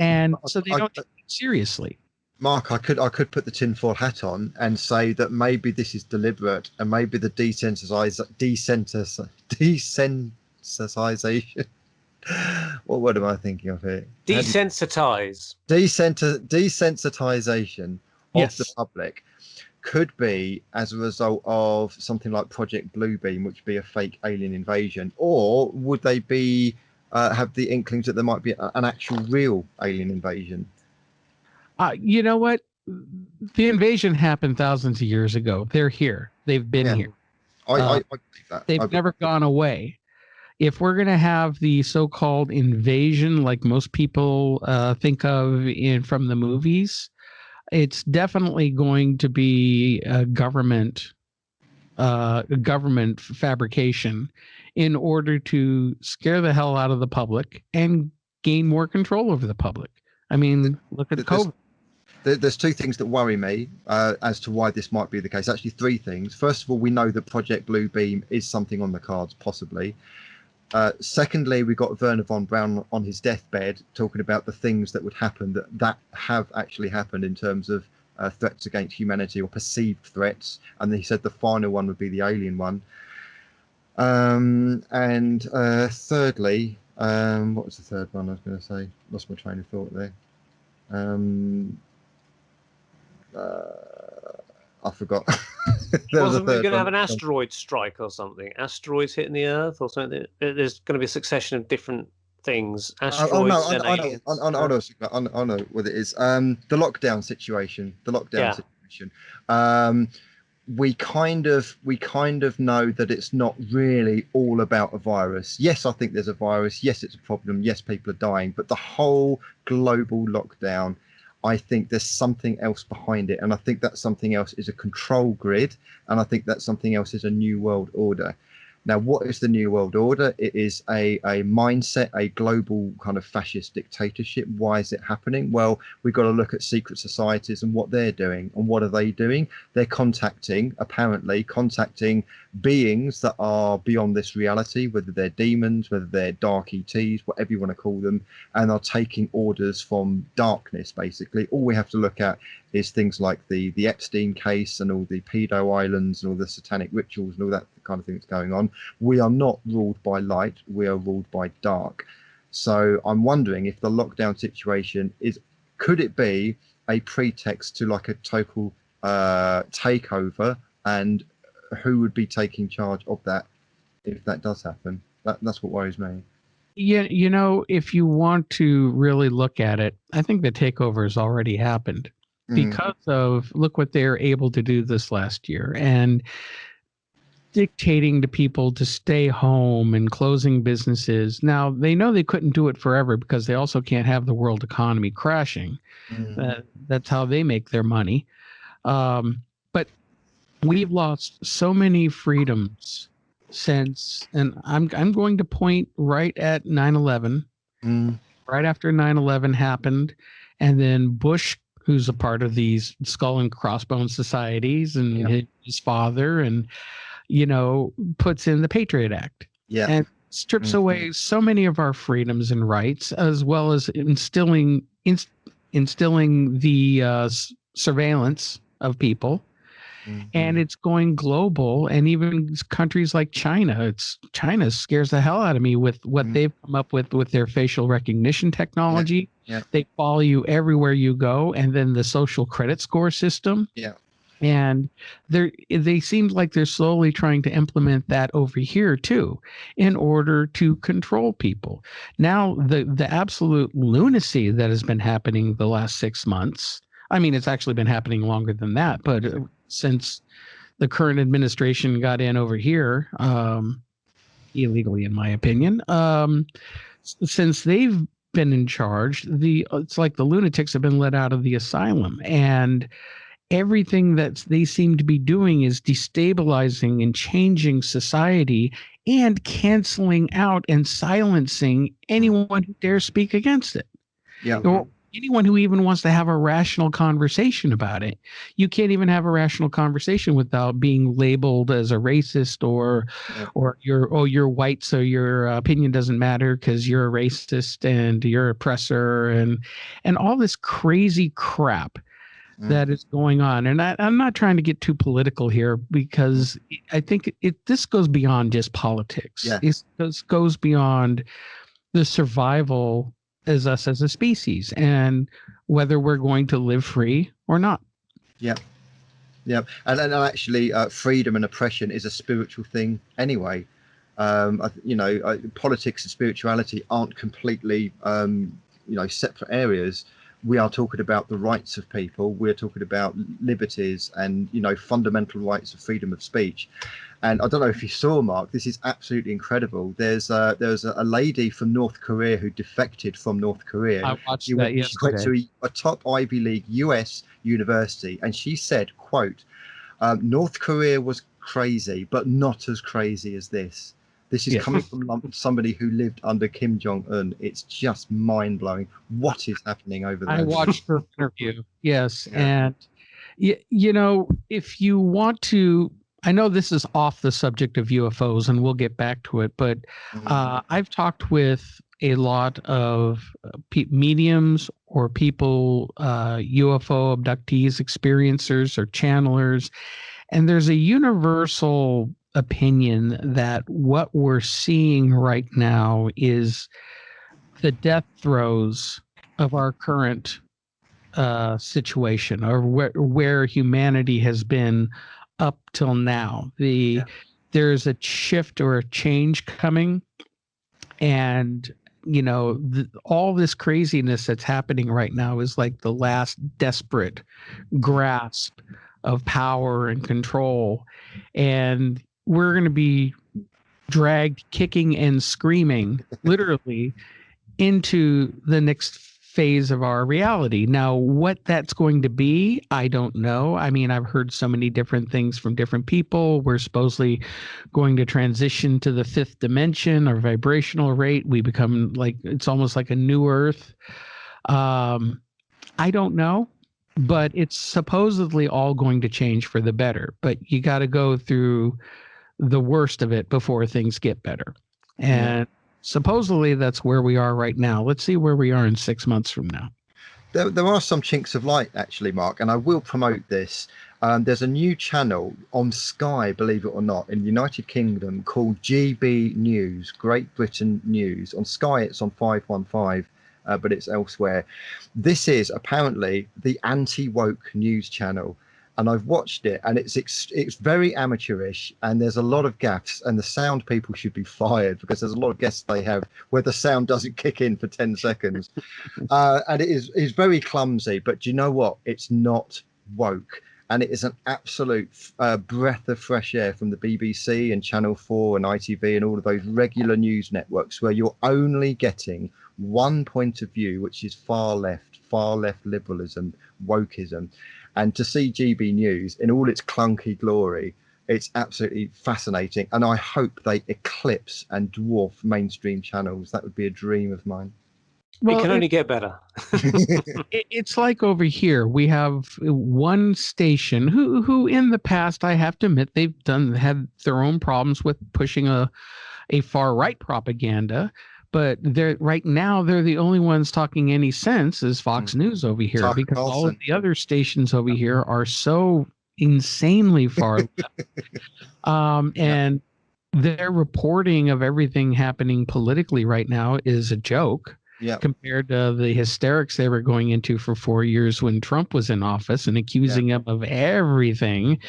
S3: and so they don't take it seriously.
S1: Mark, I could put the tinfoil hat on and say that maybe this is deliberate, and maybe the desensitization. What word am I thinking of here?
S2: Desensitize.
S1: Desensitization of the public. could be as a result of something like Project Bluebeam, which would be a fake alien invasion, or would they be have the inklings that there might be an actual real alien invasion?
S3: You know what? The invasion happened thousands of years ago. They're here. They've been
S1: Yeah.
S3: here.
S1: I believe that.
S3: They've never gone away. If we're going to have the so-called invasion, like most people think of from the movies, it's definitely going to be a government fabrication in order to scare the hell out of the public and gain more control over the public. I mean, look at COVID.
S1: There's two things that worry me as to why this might be the case. Actually, three things. First of all, we know that Project Bluebeam is something on the cards, possibly. Secondly, we got Werner von Braun on his deathbed talking about the things that would happen that have actually happened in terms of threats against humanity or perceived threats. And he said the final one would be the alien one. And thirdly, what was the third one I was going to say? Lost my train of thought there. I forgot.
S2: Wasn't we going to have an asteroid strike or something? Asteroids hitting the Earth or something? There's going to be a succession of different things. Asteroids and aliens.
S1: I know what it is. The lockdown situation. We kind of know that it's not really all about a virus. Yes, I think there's a virus. Yes, it's a problem. Yes, people are dying. But the whole global lockdown, I think there's something else behind it. And I think that something else is a control grid. And I think that something else is a new world order. Now, what is the New World Order? It is a mindset, a global kind of fascist dictatorship. Why is it happening? Well, we've got to look at secret societies and what they're doing. And what are they doing? They're apparently contacting beings that are beyond this reality, whether they're demons, whether they're dark ETs, whatever you want to call them, and are taking orders from darkness, basically. All we have to look at is things like the Epstein case and all the pedo islands and all the satanic rituals and all that kind of thing that's going on. We are not ruled by light, we are ruled by dark. So I'm wondering if the lockdown situation could it be a pretext to like a total takeover, and who would be taking charge of that if that does happen? That's what worries me.
S3: Yeah, if you want to really look at it, I think the takeover has already happened because of look what they're able to do this last year and dictating to people to stay home and closing businesses. Now, they know they couldn't do it forever because they also can't have the world economy crashing. That's how they make their money. But we've lost so many freedoms since, and I'm going to point right at 9/11, right after 9/11 happened, and then Bush, who's a part of these skull and crossbones societies, and his father, and puts in the Patriot Act, and strips away so many of our freedoms and rights, as well as instilling the surveillance of people. And it's going global, and even countries like China. China scares the hell out of me with what they've come up with their facial recognition technology. They follow you everywhere you go, and then the social credit score system. And they seem like they're slowly trying to implement that over here too, in order to control people. Now, the absolute lunacy that has been happening the last 6 months. I mean, it's actually been happening longer than that, but since the current administration got in over here, illegally, in my opinion, since they've been in charge, it's like the lunatics have been let out of the asylum, and everything that they seem to be doing is destabilizing and changing society and canceling out and silencing anyone who dares speak against it. Or anyone who even wants to have a rational conversation about it. You can't even have a rational conversation without being labeled as a racist or you're white, so your opinion doesn't matter because you're a racist and you're an oppressor and all this crazy crap that is going on. And I'm not trying to get too political here because I think this goes beyond just politics. This goes beyond the survival as us as a species and whether we're going to live free or not.
S1: Yeah, and actually, freedom and oppression is a spiritual thing anyway. Politics and spirituality aren't completely, separate areas. We are talking about the rights of people. We're talking about liberties and, fundamental rights of freedom of speech. And I don't know if you saw, Mark, this is absolutely incredible. There's a lady from North Korea who defected from North Korea.
S3: I watched that yesterday.
S1: She went to a top Ivy League US university, and she said, quote, North Korea was crazy, but not as crazy as this. This is coming from somebody who lived under Kim Jong-un. It's just mind-blowing what is happening over there.
S3: I watched her interview. Yes. Yeah. And, if you want to, I know this is off the subject of UFOs, and we'll get back to it, but I've talked with a lot of mediums or people, UFO abductees, experiencers, or channelers, and there's a universal opinion that what we're seeing right now is the death throes of our current situation, or where humanity has been up till now. There's a shift or a change coming, and all this craziness that's happening right now is like the last desperate grasp of power and control, and we're going to be dragged kicking and screaming literally into the next phase of our reality. Now, what that's going to be, I don't know. I mean, I've heard so many different things from different people. We're supposedly going to transition to the fifth dimension or vibrational rate. We become it's almost like a new Earth. I don't know, but it's supposedly all going to change for the better. But you got to go through the worst of it before things get better. And supposedly that's where we are right now. Let's see where we are in 6 months from now.
S1: There are some chinks of light, actually, Mark, and I will promote this. There's a new channel on Sky, believe it or not, in the United Kingdom called GB News, Great Britain News. On Sky, it's on 515, but it's elsewhere. This is apparently the anti-woke news channel. And I've watched it, and it's very amateurish, and there's a lot of gaffes, and the sound people should be fired because there's a lot of guests they have where the sound doesn't kick in for 10 seconds. And it is very clumsy, but do you know what? It's not woke. And it is an absolute breath of fresh air from the BBC and Channel 4 and ITV and all of those regular news networks where you're only getting one point of view, which is far left liberalism, wokeism. And to see GB News in all its clunky glory, it's absolutely fascinating. And I hope they eclipse and dwarf mainstream channels. That would be a dream of mine.
S2: Well, it can only get better.
S3: It's like over here, we have one station who in the past, I have to admit, they've had their own problems with pushing a far right propaganda. But right now, they're the only ones talking any sense is Fox News over here, because all of the other stations over here are so insanely far left. And their reporting of everything happening politically right now is a joke. Compared to the hysterics they were going into for 4 years when Trump was in office and accusing him of everything.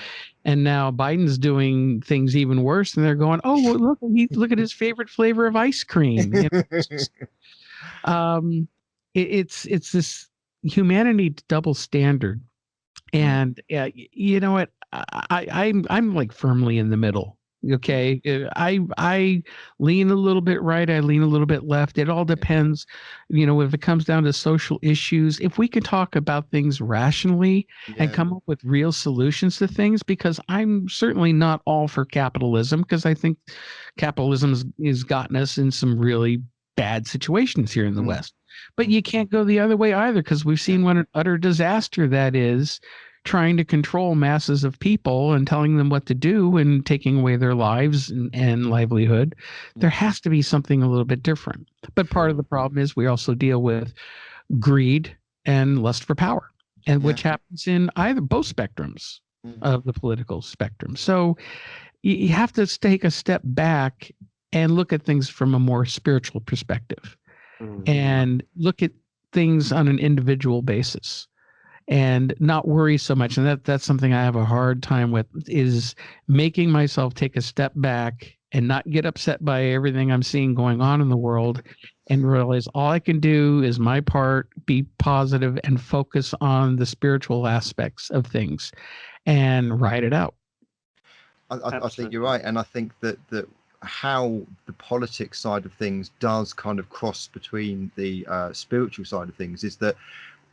S3: And now Biden's doing things even worse, and they're going, "Oh, well, look at his favorite flavor of ice cream." It's this humanity double standard, and you know what? I'm like firmly in the middle. Okay, I lean a little bit right, I lean a little bit left. It all depends, if it comes down to social issues, if we can talk about things rationally and come up with real solutions to things, because I'm certainly not all for capitalism, because I think capitalism has gotten us in some really bad situations here in the West. But you can't go the other way either, because we've seen what an utter disaster that is, trying to control masses of people and telling them what to do and taking away their lives and livelihood. There has to be something a little bit different. But part of the problem is we also deal with greed and lust for power, and which happens in both spectrums of the political spectrum. So you have to take a step back and look at things from a more spiritual perspective and look at things on an individual basis. and not worry so much. And that's something I have a hard time with, is making myself take a step back and not get upset by everything I'm seeing going on in the world, and realize all I can do is my part, be positive, and focus on the spiritual aspects of things and ride it out.
S1: I think you're right, and I think that how the politics side of things does kind of cross between the spiritual side of things is that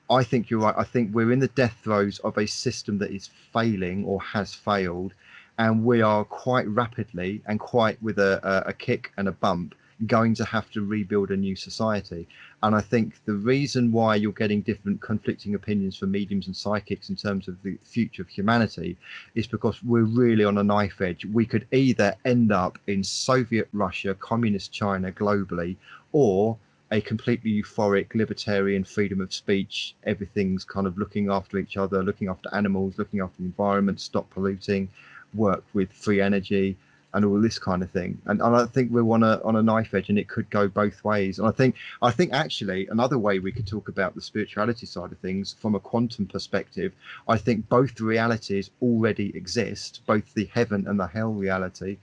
S1: I think you're right. I think we're in the death throes of a system that is failing or has failed, and we are quite rapidly and quite with a kick and a bump going to have to rebuild a new society. And I think the reason why you're getting different conflicting opinions from mediums and psychics in terms of the future of humanity is because we're really on a knife edge. We could either end up in Soviet Russia, communist China globally, or a completely euphoric libertarian freedom of speech. Everything's kind of looking after each other, looking after animals, looking after the environment, stop polluting, work with free energy, and all this kind of thing. And I think we're on a knife edge, and it could go both ways. And I think actually another way we could talk about the spirituality side of things from a quantum perspective, I think both realities already exist, both the heaven and the hell reality,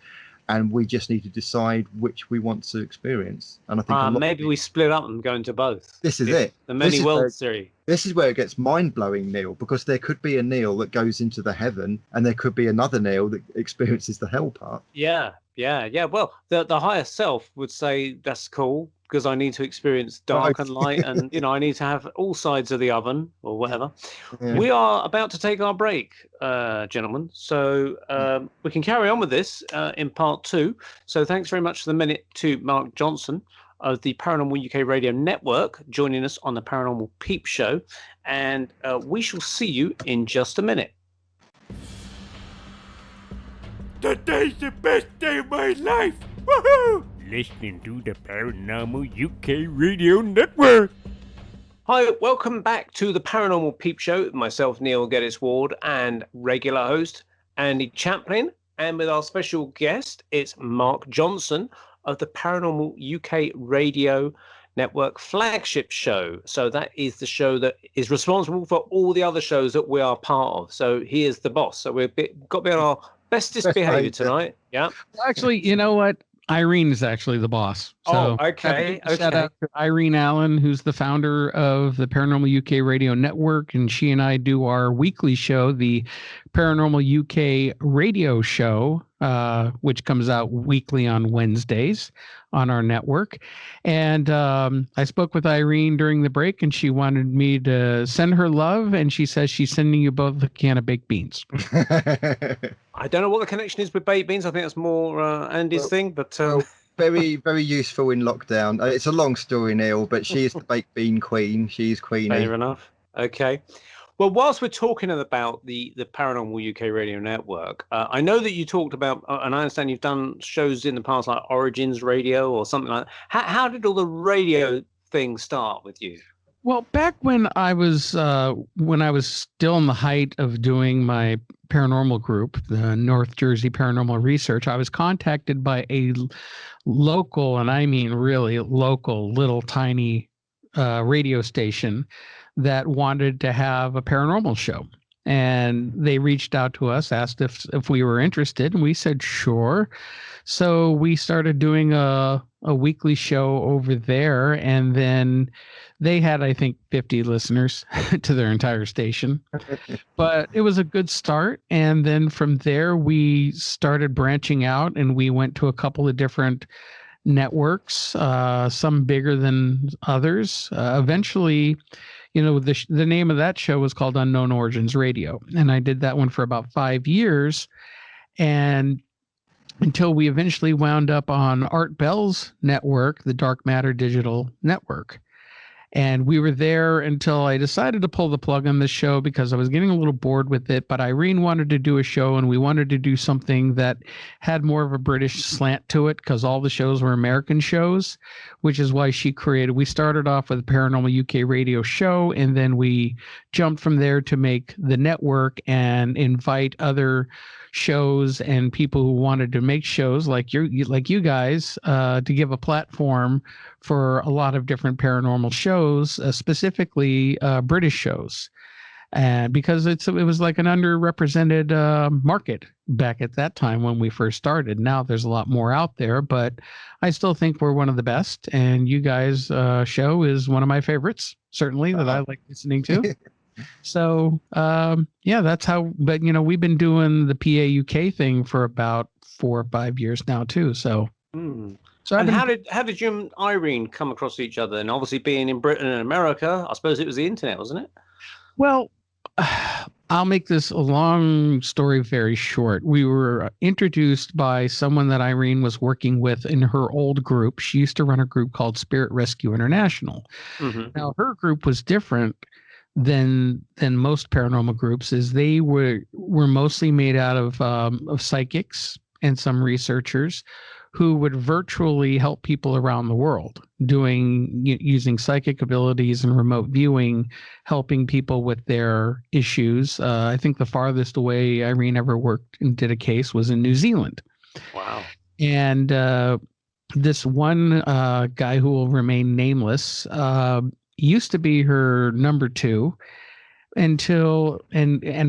S1: and we just need to decide which we want to experience. And I think
S2: maybe we split up and go into both.
S1: This is it.
S2: The many worlds theory.
S1: This is where it gets mind-blowing, Neil, because there could be a Neil that goes into the heaven, and there could be another Neil that experiences the hell part.
S2: Yeah. Well, the higher self would say that's cool because I need to experience dark and light, and I need to have all sides of the oven or whatever. Yeah. We are about to take our break, gentlemen, so we can carry on with this in part 2. So thanks very much for the minute to Mark Johnson of the Paranormal UK Radio Network joining us on the Paranormal Peep Show, and we shall see you in just a minute.
S4: Today's the best day of my life! Woohoo! Listening to the Paranormal UK Radio Network.
S2: Hi, welcome back to the Paranormal Peep Show with myself, Neil Geddes-Ward, and regular host Andy Chaplin. And with our special guest, it's Mark Johnson of the Paranormal UK Radio Network flagship show. So that is the show that is responsible for all the other shows that we are part of. So he is the boss. So we've got to be on our bestest behavior tonight. Yeah.
S3: Actually, you know what? Irene is actually the boss. So
S2: okay.
S3: Shout out to Irene Allen, who's the founder of the Paranormal UK Radio Network, and she and I do our weekly show, the Paranormal UK Radio Show, which comes out weekly on Wednesdays on our network. And I spoke with Irene during the break, and she wanted me to send her love, and she says she's sending you both a can of baked beans.
S2: I don't know what the connection is with baked beans. I think that's more Andy's thing, but
S1: very, very useful in lockdown. It's a long story, Neil, but she is the baked bean queen. She's queenie.
S2: Fair enough. Okay. Well, whilst we're talking about the Paranormal UK Radio Network, I know that you talked about, and I understand you've done shows in the past like Origins Radio or something like that. How did all the radio things start with you?
S3: Well, back when I was still in the height of doing my paranormal group, the North Jersey Paranormal Research, I was contacted by a local, and I mean really local, little tiny radio station that wanted to have a paranormal show. And they reached out to us, asked if we were interested, and we said sure. So we started doing a weekly show over there, and then they had, I think, 50 listeners to their entire station. But it was a good start. And then from there, we started branching out, and we went to a couple of different networks, some bigger than others. Eventually, the name of that show was called Unknown Origins Radio. And I did that one for about 5 years. And until we eventually wound up on Art Bell's network, the Dark Matter Digital Network. And we were there until I decided to pull the plug on this show because I was getting a little bored with it. But Irene wanted to do a show, and we wanted to do something that had more of a British slant to it because all the shows were American shows, which is why we started off with a Paranormal UK Radio Show, and then we jumped from there to make the network and invite other shows and people who wanted to make shows like you guys to give a platform for a lot of different paranormal shows, specifically British shows. and because it was like an underrepresented market back at that time when we first started. Now there's a lot more out there, but I still think we're one of the best. And you guys' show is one of my favorites, certainly, that I like listening to. So yeah, that's how. But we've been doing the PAUK thing for about 4 or 5 years now too. So. So
S2: and how did you and Irene come across each other? And obviously, being in Britain and America, I suppose it was the internet, wasn't it?
S3: Well, I'll make this a long story very short. We were introduced by someone that Irene was working with in her old group. She used to run a group called Spirit Rescue International. Now, her group was different than most paranormal groups, as they were mostly made out of psychics and some researchers who would virtually help people around the world using psychic abilities and remote viewing, helping people with their issues. I think the farthest away Irene ever worked and did a case was in New Zealand.
S2: Wow. And
S3: this one guy who will remain nameless used to be her number 2. And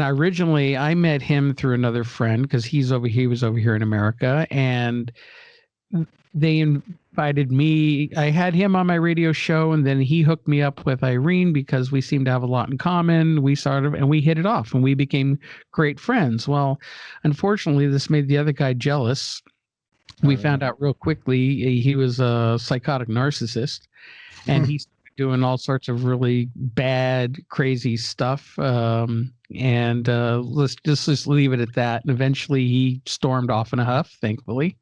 S3: originally I met him through another friend because he was over here in America, and they invited me. I had him on my radio show, and then he hooked me up with Irene because we seemed to have a lot in common. We hit it off, and we became great friends. Well, unfortunately, this made the other guy jealous. We found out real quickly he was a psychotic narcissist, and he started doing all sorts of really bad, crazy stuff. Let's just leave it at that. And eventually, he stormed off in a huff, thankfully.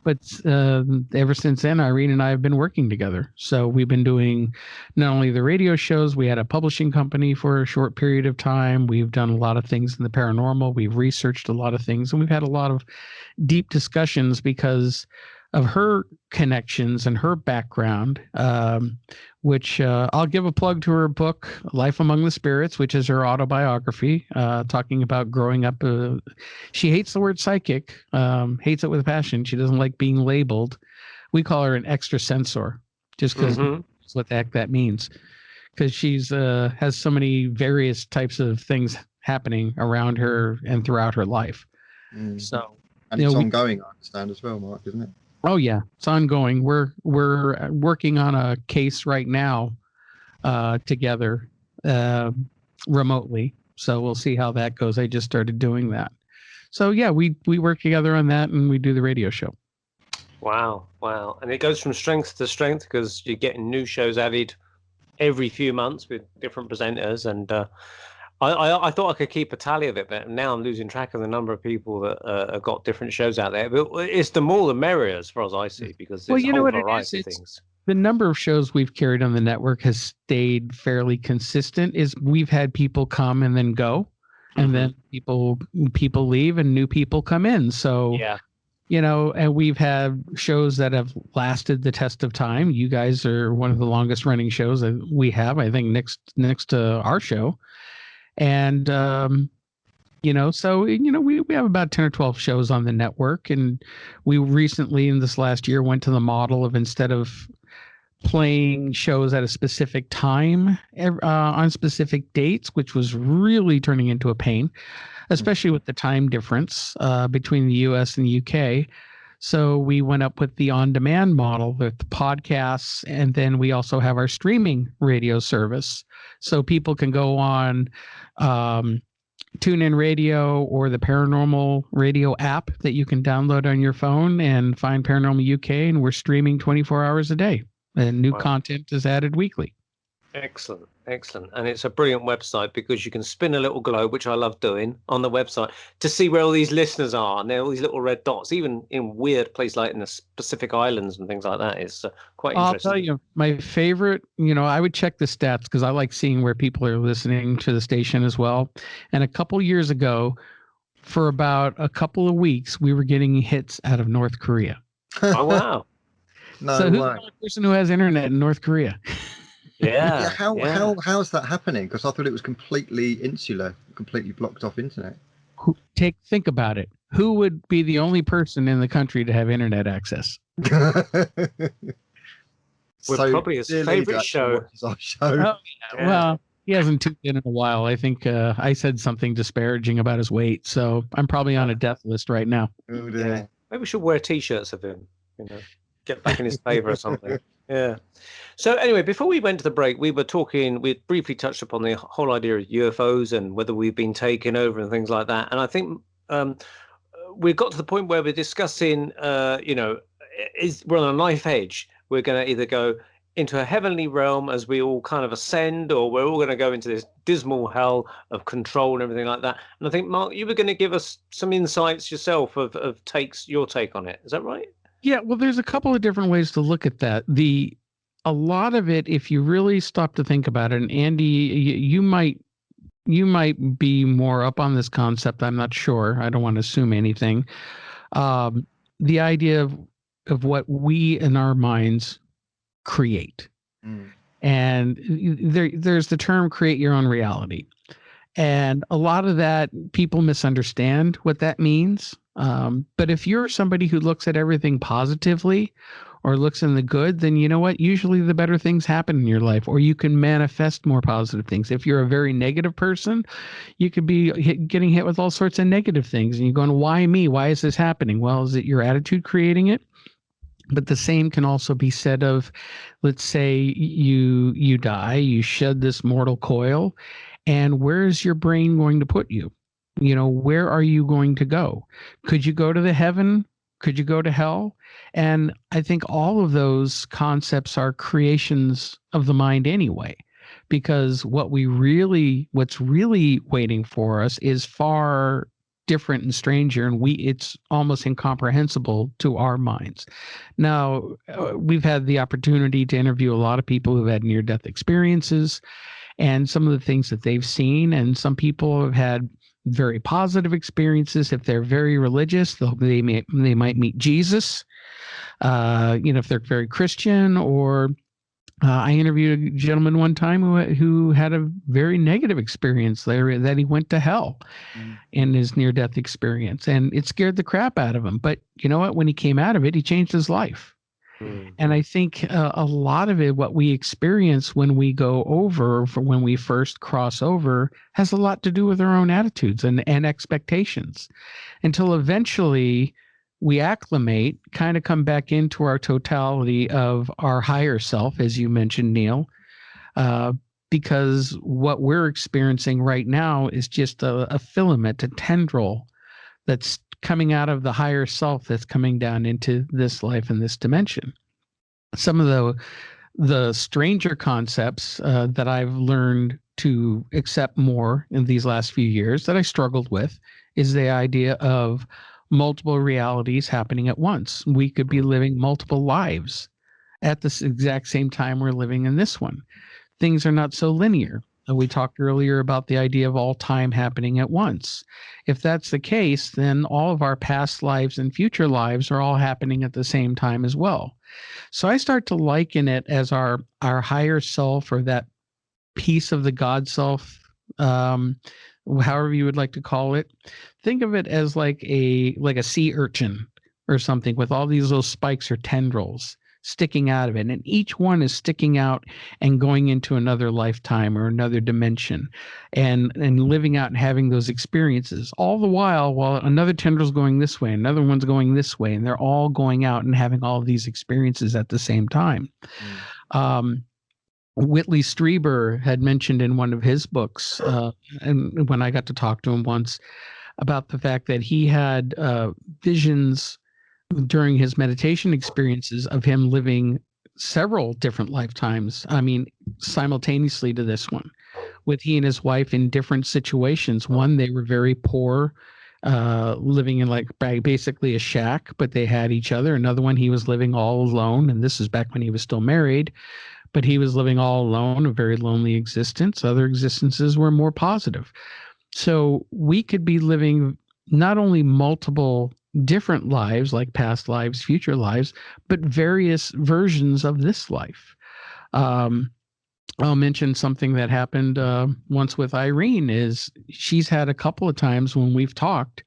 S3: But ever since then, Irene and I have been working together. So we've been doing not only the radio shows, we had a publishing company for a short period of time. We've done a lot of things in the paranormal. We've researched a lot of things, and we've had a lot of deep discussions because of her connections and her background, which I'll give a plug to her book, Life Among the Spirits, which is her autobiography, talking about growing up. She hates the word psychic, hates it with a passion. She doesn't like being labeled. We call her an extrasensor, just because that's what the heck that means. Because she's has so many various types of things happening around her and throughout her life. So,
S1: and it's ongoing, I understand, as well, Mark, isn't it?
S3: Oh yeah, it's ongoing. We're working on a case right now together remotely. So we'll see how that goes. I just started doing that. So yeah, we work together on that, and we do the radio show.
S2: Wow. And it goes from strength to strength because you're getting new shows added every few months with different presenters, and I thought I could keep a tally of it, but now I'm losing track of the number of people that have got different shows out there. But it's the more the merrier, as far as I see, because there's a whole variety of things.
S3: The number of shows we've carried on the network has stayed fairly consistent. We've had people come and then go, and then people leave and new people come in. So
S2: yeah.
S3: And we've had shows that have lasted the test of time. You guys are one of the longest running shows that we have, I think, next to our show. And, so, we have about 10 or 12 shows on the network. And we recently, in this last year, went to the model of, instead of playing shows at a specific time on specific dates, which was really turning into a pain, especially with the time difference between the US and the UK. So we went up with the on-demand model with podcasts, and then we also have our streaming radio service. So people can go on TuneIn Radio or the Paranormal Radio app that you can download on your phone and find Paranormal UK, and we're streaming 24 hours a day, and new content is added weekly.
S2: Excellent. And it's a brilliant website because you can spin a little globe, which I love doing on the website, to see where all these listeners are. And there are all these little red dots, even in weird places like in the Pacific Islands and things like that. It's quite interesting.
S3: I'll tell you, my favorite, I would check the stats because I like seeing where people are listening to the station as well. And a couple years ago, for about a couple of weeks, we were getting hits out of North Korea.
S2: Oh, wow.
S3: So who's the only person who has internet in North Korea?
S2: Yeah.
S1: How's that happening? Because I thought it was completely insular, completely blocked off internet.
S3: Think about it. Who would be the only person in the country to have internet access?
S2: We're probably his favorite show.
S3: Oh, yeah. Well, He hasn't tuned in a while. I think I said something disparaging about his weight, so I'm probably on a death list right now.
S1: Oh,
S2: Yeah.
S1: dear.
S2: Maybe we should wear T-shirts of him. Get back in his favor or something. Yeah. So anyway, before we went to the break, we briefly touched upon the whole idea of UFOs and whether we've been taken over and things like that. And I think we got to the point where we're discussing, we're on a knife edge. We're going to either go into a heavenly realm as we all kind of ascend, or we're all going to go into this dismal hell of control and everything like that. And I think, Mark, you were going to give us some insights yourself of your take on it. Is that right?
S3: Yeah, well, there's a couple of different ways to look at that. A lot of it, if you really stop to think about it, and Andy, you might be more up on this concept. I'm not sure. I don't want to assume anything. The idea of what we in our minds create. And there's the term create your own reality. And a lot of that, people misunderstand what that means. But if you're somebody who looks at everything positively or looks in the good, then you know what? Usually the better things happen in your life, or you can manifest more positive things. If you're a very negative person, you could be getting hit with all sorts of negative things. And you're going, why me? Why is this happening? Well, is it your attitude creating it? But the same can also be said of, let's say you die, you shed this mortal coil, and where is your brain going to put you? Where are you going to go? Could you go to the heaven? Could you go to hell? And I think all of those concepts are creations of the mind anyway, because what's really waiting for us is far different and stranger, and it's almost incomprehensible to our minds. Now, we've had the opportunity to interview a lot of people who've had near-death experiences and some of the things that they've seen, and some people have had very positive experiences. If they're very religious, they might meet Jesus, if they're very Christian. Or I interviewed a gentleman one time who had a very negative experience there, that he went to hell in his near-death experience, and it scared the crap out of him. But you know what? When he came out of it, he changed his life. And I think a lot of it, what we experience when we go over, when we first cross over, has a lot to do with our own attitudes and expectations, until eventually we acclimate, kind of come back into our totality of our higher self, as you mentioned, Neil, because what we're experiencing right now is just a filament, a tendril that's coming out of the higher self that's coming down into this life and this dimension. Some of the stranger concepts that I've learned to accept more in these last few years that I struggled with is the idea of multiple realities happening at once. We could be living multiple lives at the exact same time we're living in this one. Things are not so linear. We talked earlier about the idea of all time happening at once. If that's the case, then all of our past lives and future lives are all happening at the same time as well. So I start to liken it as our higher self, or that piece of the God self, however you would like to call it. Think of it as like a sea urchin or something, with all these little spikes or tendrils sticking out of it, and each one is sticking out and going into another lifetime or another dimension, and living out and having those experiences, all the while another tendril's going this way, another one's going this way, and they're all going out and having all of these experiences at the same time. Whitley Strieber had mentioned in one of his books, and when I got to talk to him once, about the fact that he had visions during his meditation experiences of him living several different lifetimes. I mean, simultaneously to this one, with he and his wife in different situations. One, they were very poor, living in like basically a shack, but they had each other. Another one, he was living all alone, and this is back when he was still married, but he was living all alone, a very lonely existence. Other existences were more positive. So we could be living not only multiple different lives, like past lives, future lives, but various versions of this life. I'll mention something that happened once with Irene. Is she's had a couple of times when we've talked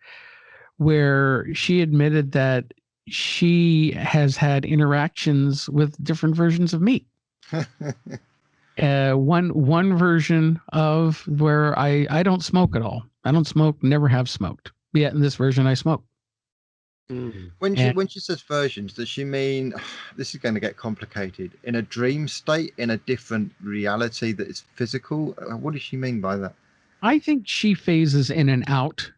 S3: where she admitted that she has had interactions with different versions of me. one version of where I don't smoke at all. I don't smoke, never have smoked. Yet in this version, I smoke.
S1: When she says versions, does she mean this is going to get complicated in a dream state, in a different reality that is physical? What does she mean by that?
S3: I think she phases in and out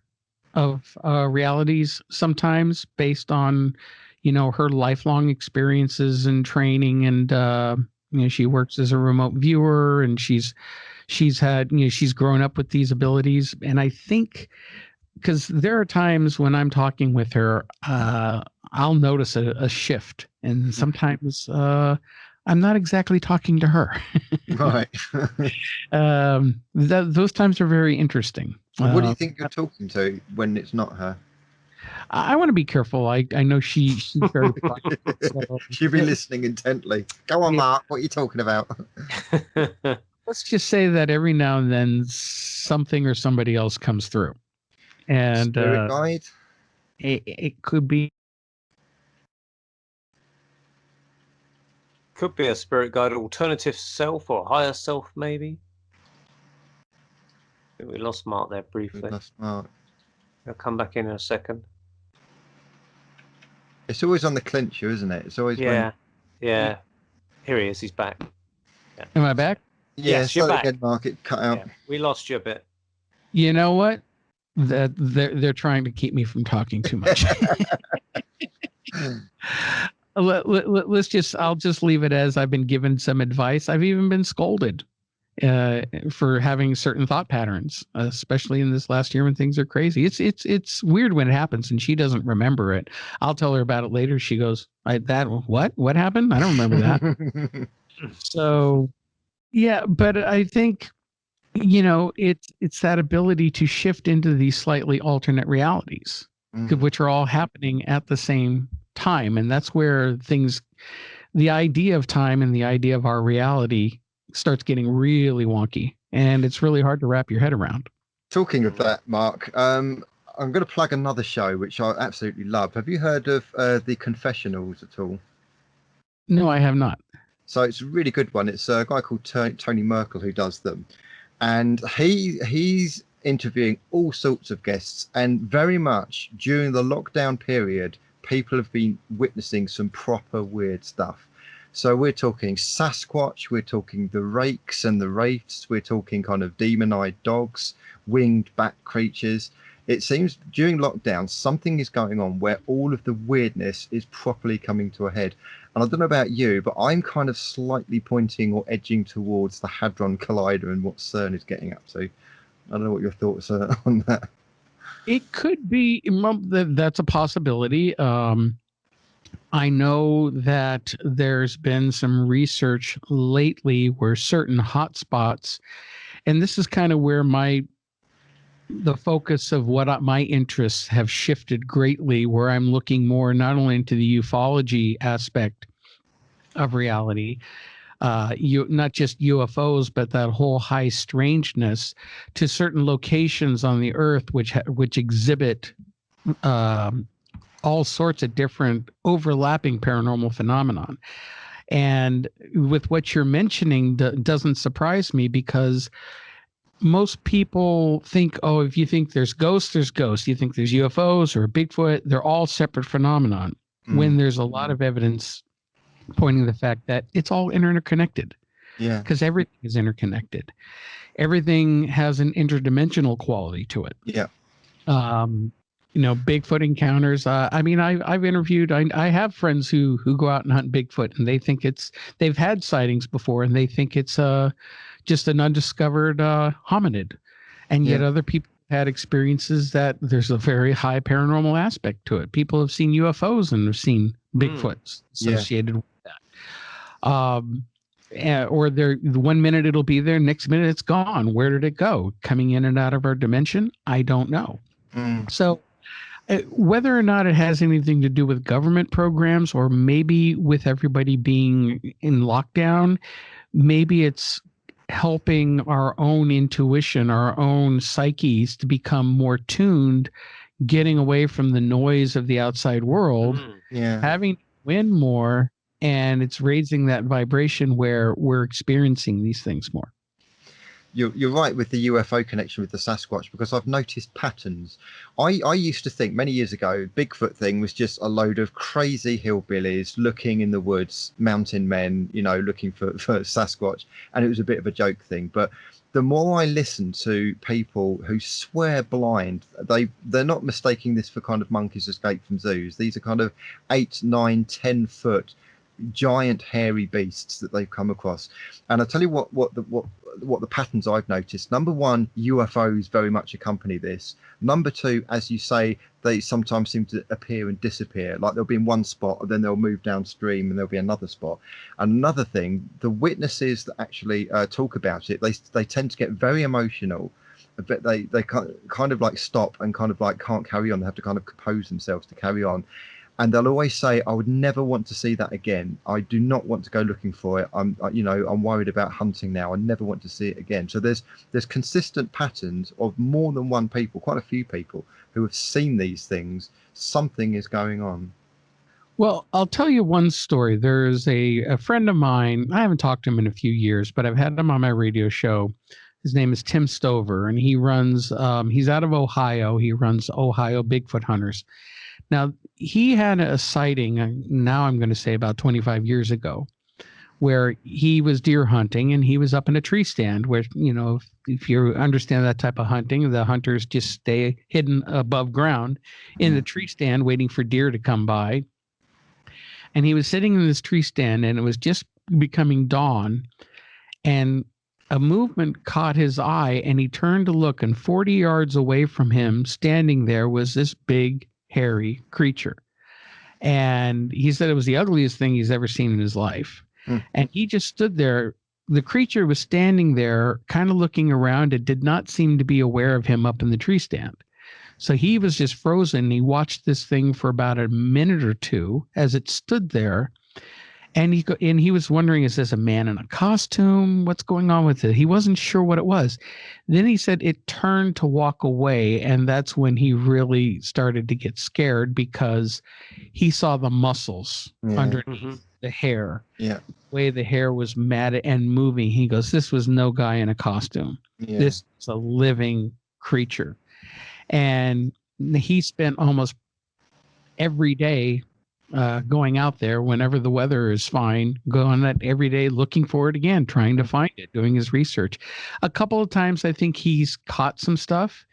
S3: of realities sometimes based on, her lifelong experiences and training, and she works as a remote viewer, and she's had, she's grown up with these abilities, and I think. Because there are times when I'm talking with her, I'll notice a shift, and sometimes I'm not exactly talking to her.
S1: Right.
S3: Those times are very interesting.
S1: What do you think you're talking to when it's not her?
S3: I want to be careful. I know she's very quiet, so,
S1: She'll be listening intently. Go on, Mark. What are you talking about?
S3: Let's just say that every now and then something or somebody else comes through. And
S1: Spirit guide?
S3: It could be
S2: a spirit guide, alternative self or higher self, maybe. I think we lost Mark there briefly.
S1: Lost Mark.
S2: He'll come back in a second.
S1: It's always on the clincher, isn't it? It's always
S2: yeah. Here he is. He's back.
S3: Yeah. Am I back?
S2: Yes, you're back.
S1: Again, Mark, it cut out.
S2: Yeah, we lost you a bit.
S3: You know what? That they're trying to keep me from talking too much. I'll just leave it as I've been given some advice. I've even been scolded for having certain thought patterns, especially in this last year when things are crazy. It's weird when it happens and she doesn't remember it. I'll tell her about it later. She goes, what happened? I don't remember that. So yeah, but I think, it's that ability to shift into these slightly alternate realities, which are all happening at the same time. And that's where the idea of time and the idea of our reality starts getting really wonky. And it's really hard to wrap your head around.
S1: Talking of that, Mark, I'm going to plug another show, which I absolutely love. Have you heard of The Confessionals at all?
S3: No, I have not.
S1: So it's a really good one. It's a guy called Tony Merkel who does them. And he's interviewing all sorts of guests, and very much during the lockdown period, people have been witnessing some proper weird stuff. So we're talking Sasquatch, we're talking the rakes and the wraiths, we're talking kind of demon-eyed dogs, winged bat creatures. It seems during lockdown, something is going on where all of the weirdness is properly coming to a head. And I don't know about you, but I'm kind of slightly pointing or edging towards the Hadron Collider and what CERN is getting up to. I don't know what your thoughts are on that.
S3: It could be, that's a possibility. I know that there's been some research lately where certain hotspots, and this is kind of where the focus of what my interests have shifted greatly, where I'm looking more not only into the ufology aspect of reality, not just UFOs, but that whole high strangeness to certain locations on the Earth, which exhibit all sorts of different overlapping paranormal phenomenon. And with what you're mentioning, doesn't surprise me, because most people think, if you think there's ghosts, there's ghosts. You think there's UFOs or Bigfoot, they're all separate phenomenon. When there's a lot of evidence pointing to the fact that it's all interconnected.
S1: Yeah.
S3: Because everything is interconnected. Everything has an interdimensional quality to it.
S1: Yeah.
S3: Bigfoot encounters. I've interviewed, I have friends who go out and hunt Bigfoot, and they think they've had sightings before, and they think it's just an undiscovered hominid. And yet other people had experiences that there's a very high paranormal aspect to it. People have seen UFOs and have seen Bigfoots associated with that. Or the 1 minute it'll be there, next minute it's gone. Where did it go? Coming in and out of our dimension? I don't know. So whether or not it has anything to do with government programs, or maybe with everybody being in lockdown, maybe it's helping our own intuition, our own psyches to become more tuned, getting away from the noise of the outside world, having to win more, and it's raising that vibration where we're experiencing these things more.
S1: You're right with the UFO connection with the Sasquatch, because I've noticed patterns. I used to think many years ago Bigfoot thing was just a load of crazy hillbillies looking in the woods, mountain men, looking for Sasquatch, and it was a bit of a joke thing. But the more I listen to people who swear blind, they're not mistaking this for kind of monkeys escaped from zoos. These are kind of 8, 9, 10 foot giant hairy beasts that they've come across. And I'll tell you what the patterns I've noticed. Number one, UFOs very much accompany this. Number two, as you say, they sometimes seem to appear and disappear. Like they'll be in one spot and then they'll move downstream and there'll be another spot. And another thing, the witnesses that actually talk about it, they tend to get very emotional. But they kind of like stop and kind of like can't carry on. They have to kind of compose themselves to carry on. And they'll always say, I would never want to see that again. I do not want to go looking for it. I'm worried about hunting now. I never want to see it again. So there's consistent patterns of more than one people, quite a few people who have seen these things. Something is going on.
S3: Well, I'll tell you one story. There's a friend of mine. I haven't talked to him in a few years, but I've had him on my radio show. His name is Tim Stover, and he runs, he's out of Ohio. He runs Ohio Bigfoot Hunters. Now, he had a sighting, now I'm going to say about 25 years ago, where he was deer hunting and he was up in a tree stand where, if you understand that type of hunting, the hunters just stay hidden above ground in the tree stand waiting for deer to come by. And he was sitting in this tree stand and it was just becoming dawn, and a movement caught his eye and he turned to look, and 40 yards away from him, standing there, was this big, hairy creature. And he said it was the ugliest thing he's ever seen in his life. And he just stood there. The creature was standing there kind of looking around. It did not seem to be aware of him up in the tree stand. So he was just frozen. He watched this thing for about a minute or two as it stood there. And he was wondering, is this a man in a costume? What's going on with it? He wasn't sure what it was. Then he said it turned to walk away, and that's when he really started to get scared, because he saw the muscles underneath the hair. Yeah, the way the hair was matted and moving. He goes, "This was no guy in a costume. Yeah. This is a living creature." And he spent almost every day going out there whenever the weather is fine, going out every day looking for it again, trying to find it, doing his research. A couple of times I think he's caught some stuff,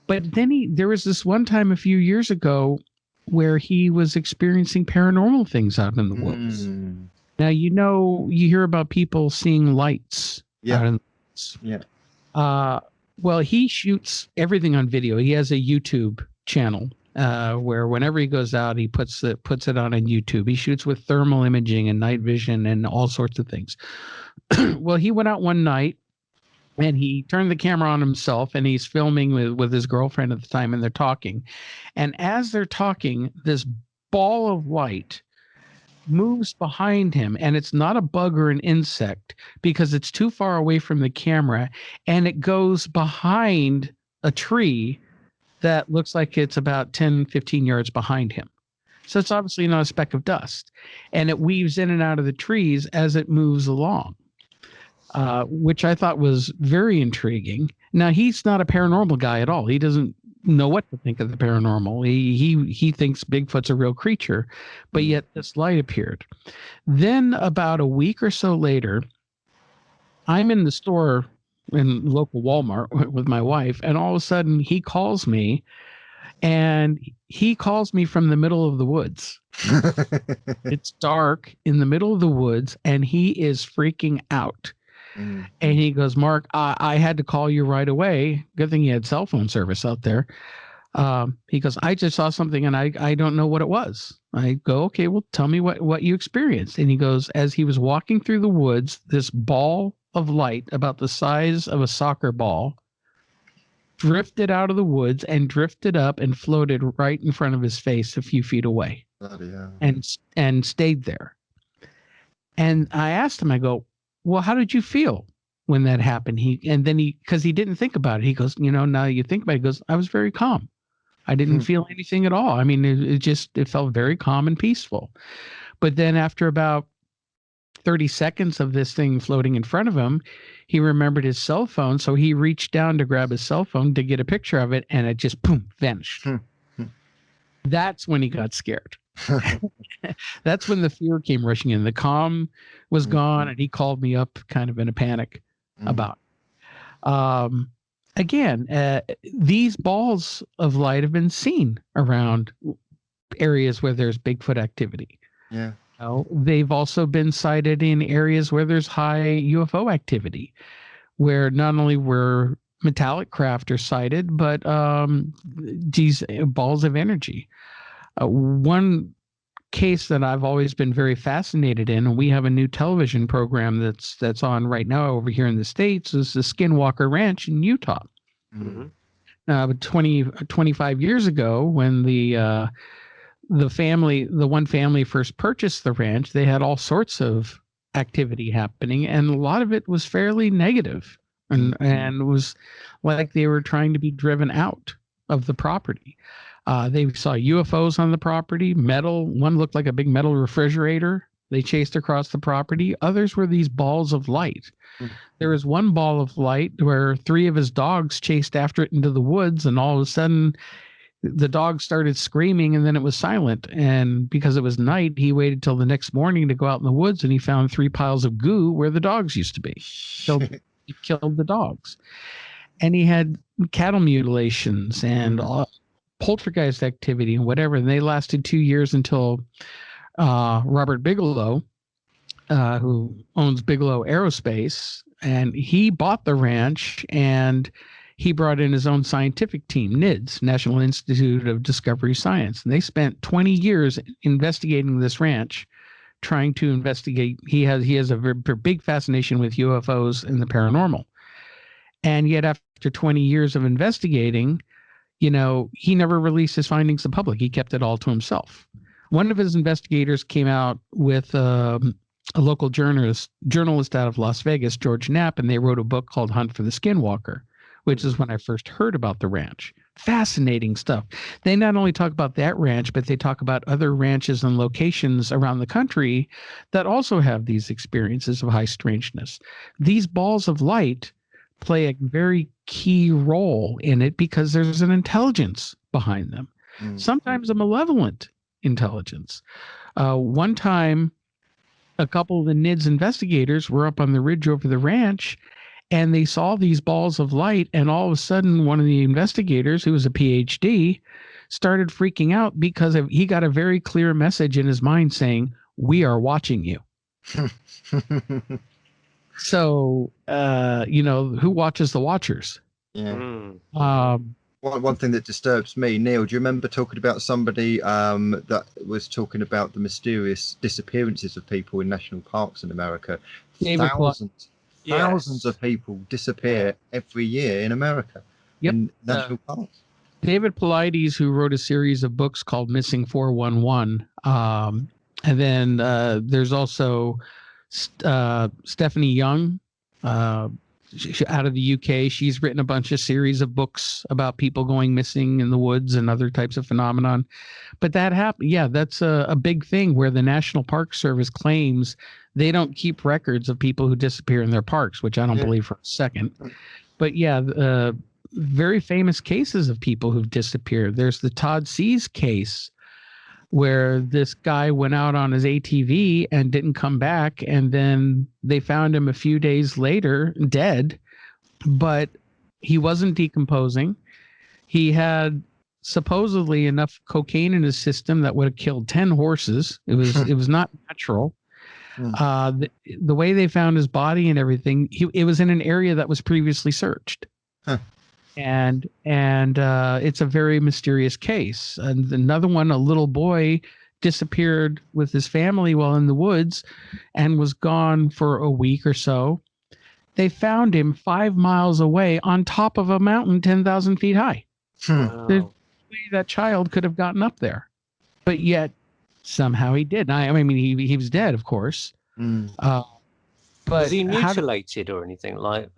S3: but then there was this one time a few years ago where he was experiencing paranormal things out in the woods. Now, you hear about people seeing lights out in the woods. Yeah. Well, he shoots everything on video. He has a YouTube channel where whenever he goes out, he puts it on YouTube. He shoots with thermal imaging and night vision and all sorts of things. Well, he went out one night and he turned the camera on himself, and he's filming with his girlfriend at the time, and they're talking. And as they're talking, this ball of light moves behind him, and it's not a bug or an insect because it's too far away from the camera, and it goes behind a tree that looks like it's about 10, 15 yards behind him. So it's obviously not a speck of dust. And it weaves in and out of the trees as it moves along, which I thought was very intriguing. Now, he's not a paranormal guy at all. He doesn't know what to think of the paranormal. He thinks Bigfoot's a real creature, but yet this light appeared. Then about a week or so later, I'm in the store in local Walmart with my wife, and all of a sudden he calls me, and he calls me from the middle of the woods. It's dark in the middle of the woods, and he is freaking out. And he goes, "Mark, I had to call you right away. Good thing you had cell phone service out there." He goes, "I just saw something and I don't know what it was." I go, "Okay, well, tell me what you experienced." And he goes, as he was walking through the woods, this ball of light about the size of a soccer ball drifted out of the woods and drifted up and floated right in front of his face a few feet away. And stayed there. And I asked him, I go, "Well, how did you feel when that happened?" Because he didn't think about it. He goes, "Now you think about it," he goes, "I was very calm. I didn't feel anything at all. I mean, it felt very calm and peaceful." But then after about 30 seconds of this thing floating in front of him, he remembered his cell phone. So he reached down to grab his cell phone to get a picture of it, and it just, boom, vanished. That's when he got scared. That's when the fear came rushing in. The calm was gone, and he called me up kind of in a panic about it. Again, these balls of light have been seen around areas where there's Bigfoot activity.
S1: Yeah.
S3: They've also been sighted in areas where there's high UFO activity, where not only were metallic craft are sighted, but these balls of energy. One case that I've always been very fascinated in, and we have a new television program that's on right now over here in the States, is the Skinwalker Ranch in Utah. But 25 years ago, when the one family first purchased the ranch, they had all sorts of activity happening, and a lot of it was fairly negative, and it was like they were trying to be driven out of the property. They saw UFOs on the property, metal. One looked like a big metal refrigerator. They chased across the property. Others were these balls of light. There was one ball of light where 3 of his dogs chased after it into the woods, and all of a sudden the dog started screaming, and then it was silent. And because it was night, he waited till the next morning to go out in the woods, and he found 3 piles of goo where the dogs used to be. He killed the dogs. And he had cattle mutilations and poltergeist activity and whatever. And they lasted 2 years until Robert Bigelow, who owns Bigelow Aerospace, and he bought the ranch, and he brought in his own scientific team, NIDS, National Institute of Discovery Science. And they spent 20 years investigating this ranch, trying to investigate. He has a very big fascination with UFOs and the paranormal. And yet after 20 years of investigating, he never released his findings to public. He kept it all to himself. One of his investigators came out with a local journalist out of Las Vegas, George Knapp, and they wrote a book called Hunt for the Skinwalker, which is when I first heard about the ranch. Fascinating stuff. They not only talk about that ranch, but they talk about other ranches and locations around the country that also have these experiences of high strangeness. These balls of light play a very key role in it because there's an intelligence behind them, sometimes a malevolent intelligence. One time, a couple of the NIDS investigators were up on the ridge over the ranch, and they saw these balls of light, and all of a sudden one of the investigators, who was a PhD, started freaking out because he got a very clear message in his mind saying, "We are watching you." So, who watches the watchers?
S1: Yeah. One thing that disturbs me, Neil, do you remember talking about somebody that was talking about the mysterious disappearances of people in national parks in America? Thousands of people disappear every year in America in national parks.
S3: David Paulides, who wrote a series of books called Missing 411. And then there's also Stephanie Young out of the UK. She's written a bunch of series of books about people going missing in the woods and other types of phenomenon. But that happened. Yeah, that's a big thing where the National Park Service claims they don't keep records of people who disappear in their parks, which I don't believe for a second. But yeah, very famous cases of people who've disappeared. There's the Todd Seas case, where this guy went out on his ATV and didn't come back, and then they found him a few days later dead, but he wasn't decomposing. He had supposedly enough cocaine in his system that would have killed 10 horses. It was not natural. The way they found his body and everything, it was in an area that was previously searched. And it's a very mysterious case. And another one, a little boy disappeared with his family while in the woods and was gone for a week or so. They found him 5 miles away on top of a mountain 10,000 feet high. There's no way that child could have gotten up there, but yet somehow he did. I mean, he was dead, of course. But
S2: was he mutilated or anything like?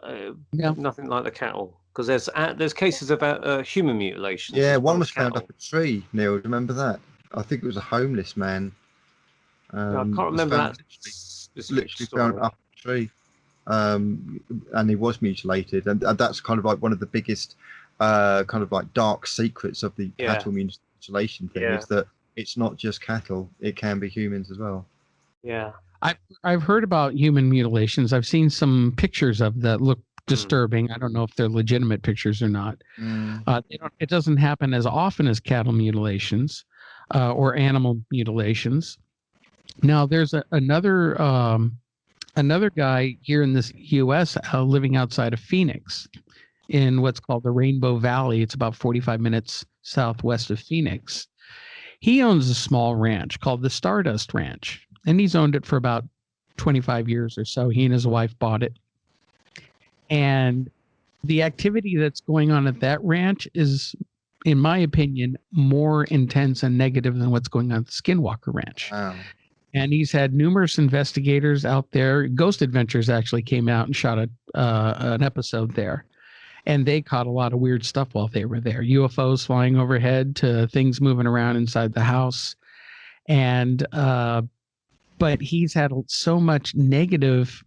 S2: Nothing like the cattle. Because there's cases about human mutilation.
S1: Yeah, one was found up a tree, Neil. Remember that? I think it was a homeless man.
S2: No, I can't remember that.
S1: Literally found up a tree, and he was mutilated, and that's kind of like one of the biggest kind of like dark secrets of the cattle mutilation thing is that it's not just cattle; it can be humans as well.
S2: Yeah,
S3: I've heard about human mutilations. I've seen some pictures of that look disturbing. I don't know if they're legitimate pictures or not. It doesn't happen as often as cattle mutilations or animal mutilations. Now, there's another guy here in the U.S. Living outside of Phoenix in what's called the Rainbow Valley. It's about 45 minutes southwest of Phoenix. He owns a small ranch called the Stardust Ranch, and he's owned it for about 25 years or so. He and his wife bought it. And the activity that's going on at that ranch is, in my opinion, more intense and negative than what's going on at the Skinwalker Ranch.
S1: Wow.
S3: And he's had numerous investigators out there. Ghost Adventures actually came out and shot an episode there. And they caught a lot of weird stuff while they were there. UFOs flying overhead to things moving around inside the house. And but he's had so much negative.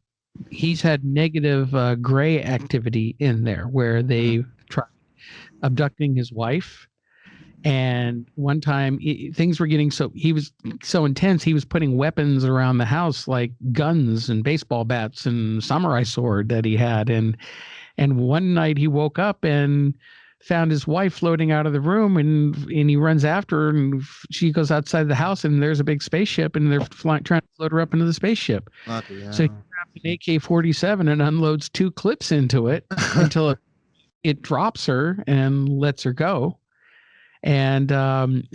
S3: He's had negative gray activity in there where they tried abducting his wife. And one time things were getting he was so intense, he was putting weapons around the house like guns and baseball bats and samurai sword that he had. And one night he woke up and found his wife floating out of the room, and he runs after her, and she goes outside the house, and there's a big spaceship, and they're trying to float her up into the spaceship. So he grabs an AK-47 and unloads 2 clips into it until it drops her and lets her go. And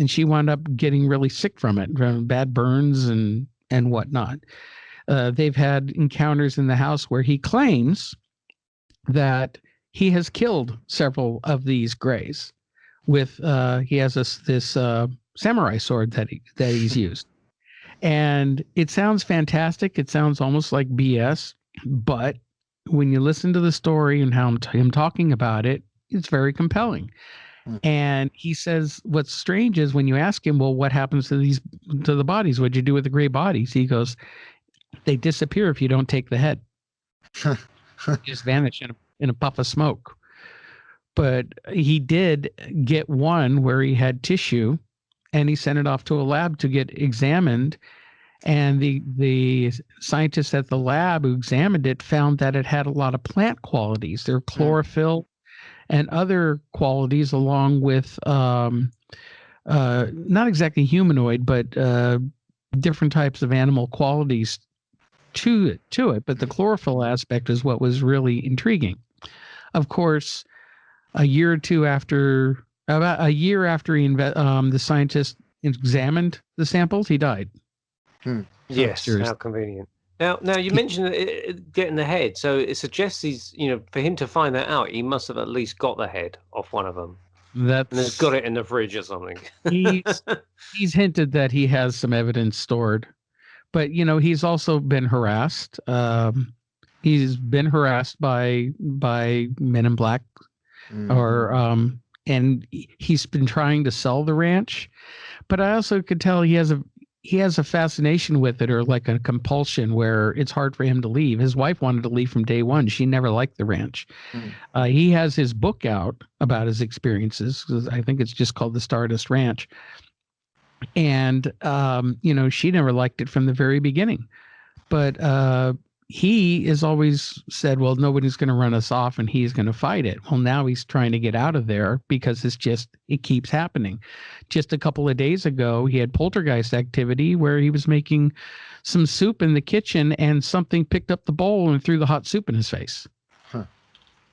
S3: she wound up getting really sick from it, bad burns and whatnot. They've had encounters in the house where he claims that he has killed several of these grays with he has this samurai sword that he's used. And it sounds fantastic. It sounds almost like BS, but when you listen to the story and how him talking about it, it's very compelling. And he says what's strange is when you ask him, well, what happens to the bodies? What'd you do with the gray bodies? He goes, they disappear if you don't take the head. Just vanish in a puff of smoke. But he did get one where he had tissue, and he sent it off to a lab to get examined. And the scientists at the lab who examined it found that it had a lot of plant qualities. There were chlorophyll and other qualities, along with not exactly humanoid, but different types of animal qualities to it. But the chlorophyll aspect is what was really intriguing. Of course, about a year after the scientist examined the samples, he died.
S2: Yes, how convenient. Now you mentioned getting the head, so it suggests for him to find that out, he must have at least got the head off one of them. And has got it in the fridge or something.
S3: he's hinted that he has some evidence stored, but he's also been harassed. He's been harassed by men in black, and he's been trying to sell the ranch. But I also could tell he has a fascination with it, or like a compulsion where it's hard for him to leave. His wife wanted to leave from day one. She never liked the ranch. He has his book out about his experiences. I think it's just called The Stardust Ranch. And, she never liked it from the very beginning. But he has always said, well, nobody's going to run us off and he's going to fight it. Well, now he's trying to get out of there because it keeps happening. Just a couple of days ago, he had poltergeist activity where he was making some soup in the kitchen and something picked up the bowl and threw the hot soup in his face.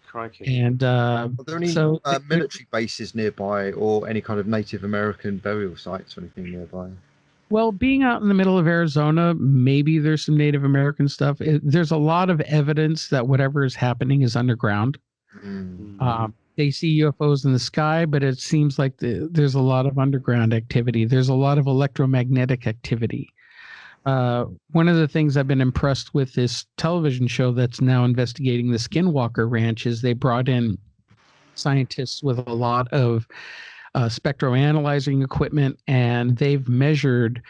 S2: Crikey.
S3: And
S1: are there any military bases nearby, or any kind of Native American burial sites or anything nearby?
S3: Well, being out in the middle of Arizona, maybe there's some Native American stuff. There's a lot of evidence that whatever is happening is underground. They see UFOs in the sky, but it seems like there's a lot of underground activity. There's a lot of electromagnetic activity. One of the things I've been impressed with this television show that's now investigating the Skinwalker Ranch is they brought in scientists with a lot of spectroanalyzing equipment, and they've measured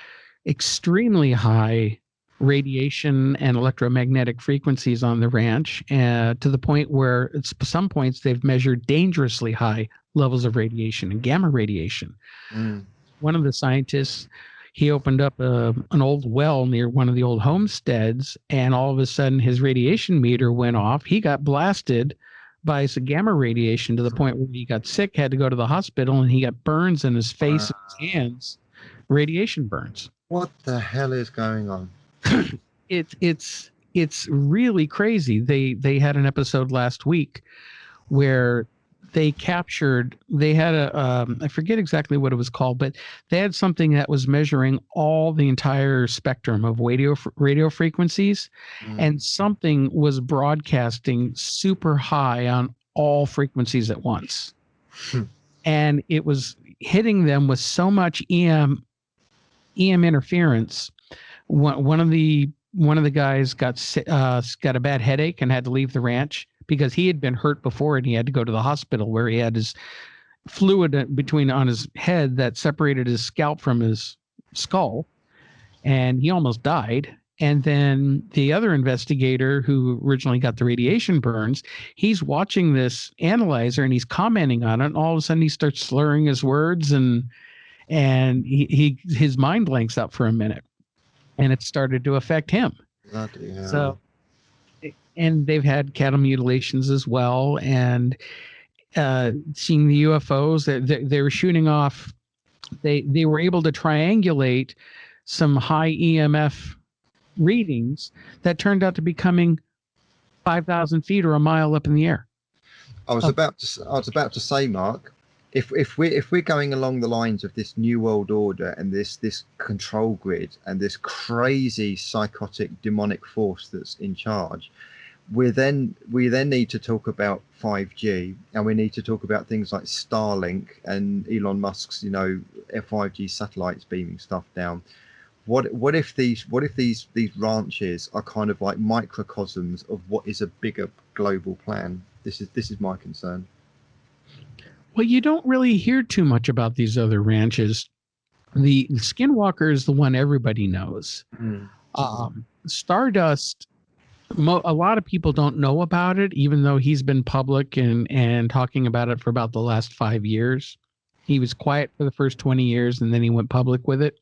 S3: extremely high radiation and electromagnetic frequencies on the ranch, to the point where at some points they've measured dangerously high levels of radiation and gamma radiation. One of the scientists, he opened up an old well near one of the old homesteads, and all of a sudden his radiation meter went off. He got blasted by some gamma radiation to the point where he got sick, had to go to the hospital, and he got burns in his face and his hands, radiation burns.
S1: What the hell is going on?
S3: It's really crazy. They had an episode last week where they had I forget exactly what it was called, but they had something that was measuring all the entire spectrum of radio frequencies, and something was broadcasting super high on all frequencies at once. And it was hitting them with so much EM interference. One of the guys got a bad headache and had to leave the ranch because he had been hurt before, and he had to go to the hospital where he had his fluid on his head that separated his scalp from his skull, and he almost died. And then the other investigator who originally got the radiation burns, he's watching this analyzer and he's commenting on it, and all of a sudden he starts slurring his words, and his mind blanks out for a minute, and it started to affect him. So, and they've had cattle mutilations as well, and seeing the UFOs, they were shooting off. They were able to triangulate some high EMF readings that turned out to be coming 5,000 feet or a mile up in the air.
S1: I was about to say, Mark, if we're going along the lines of this new world order and this control grid and this crazy psychotic demonic force that's in charge, we then need to talk about 5G, and we need to talk about things like Starlink and Elon Musk's 5G satellites beaming stuff down. What if these ranches are kind of like microcosms of what is a bigger global plan? This is my concern.
S3: Well, you don't really hear too much about these other ranches. The Skinwalker is the one everybody knows. Stardust, a lot of people don't know about it, even though he's been public and talking about it for about the last 5 years. He was quiet for the first 20 years, and then he went public with it.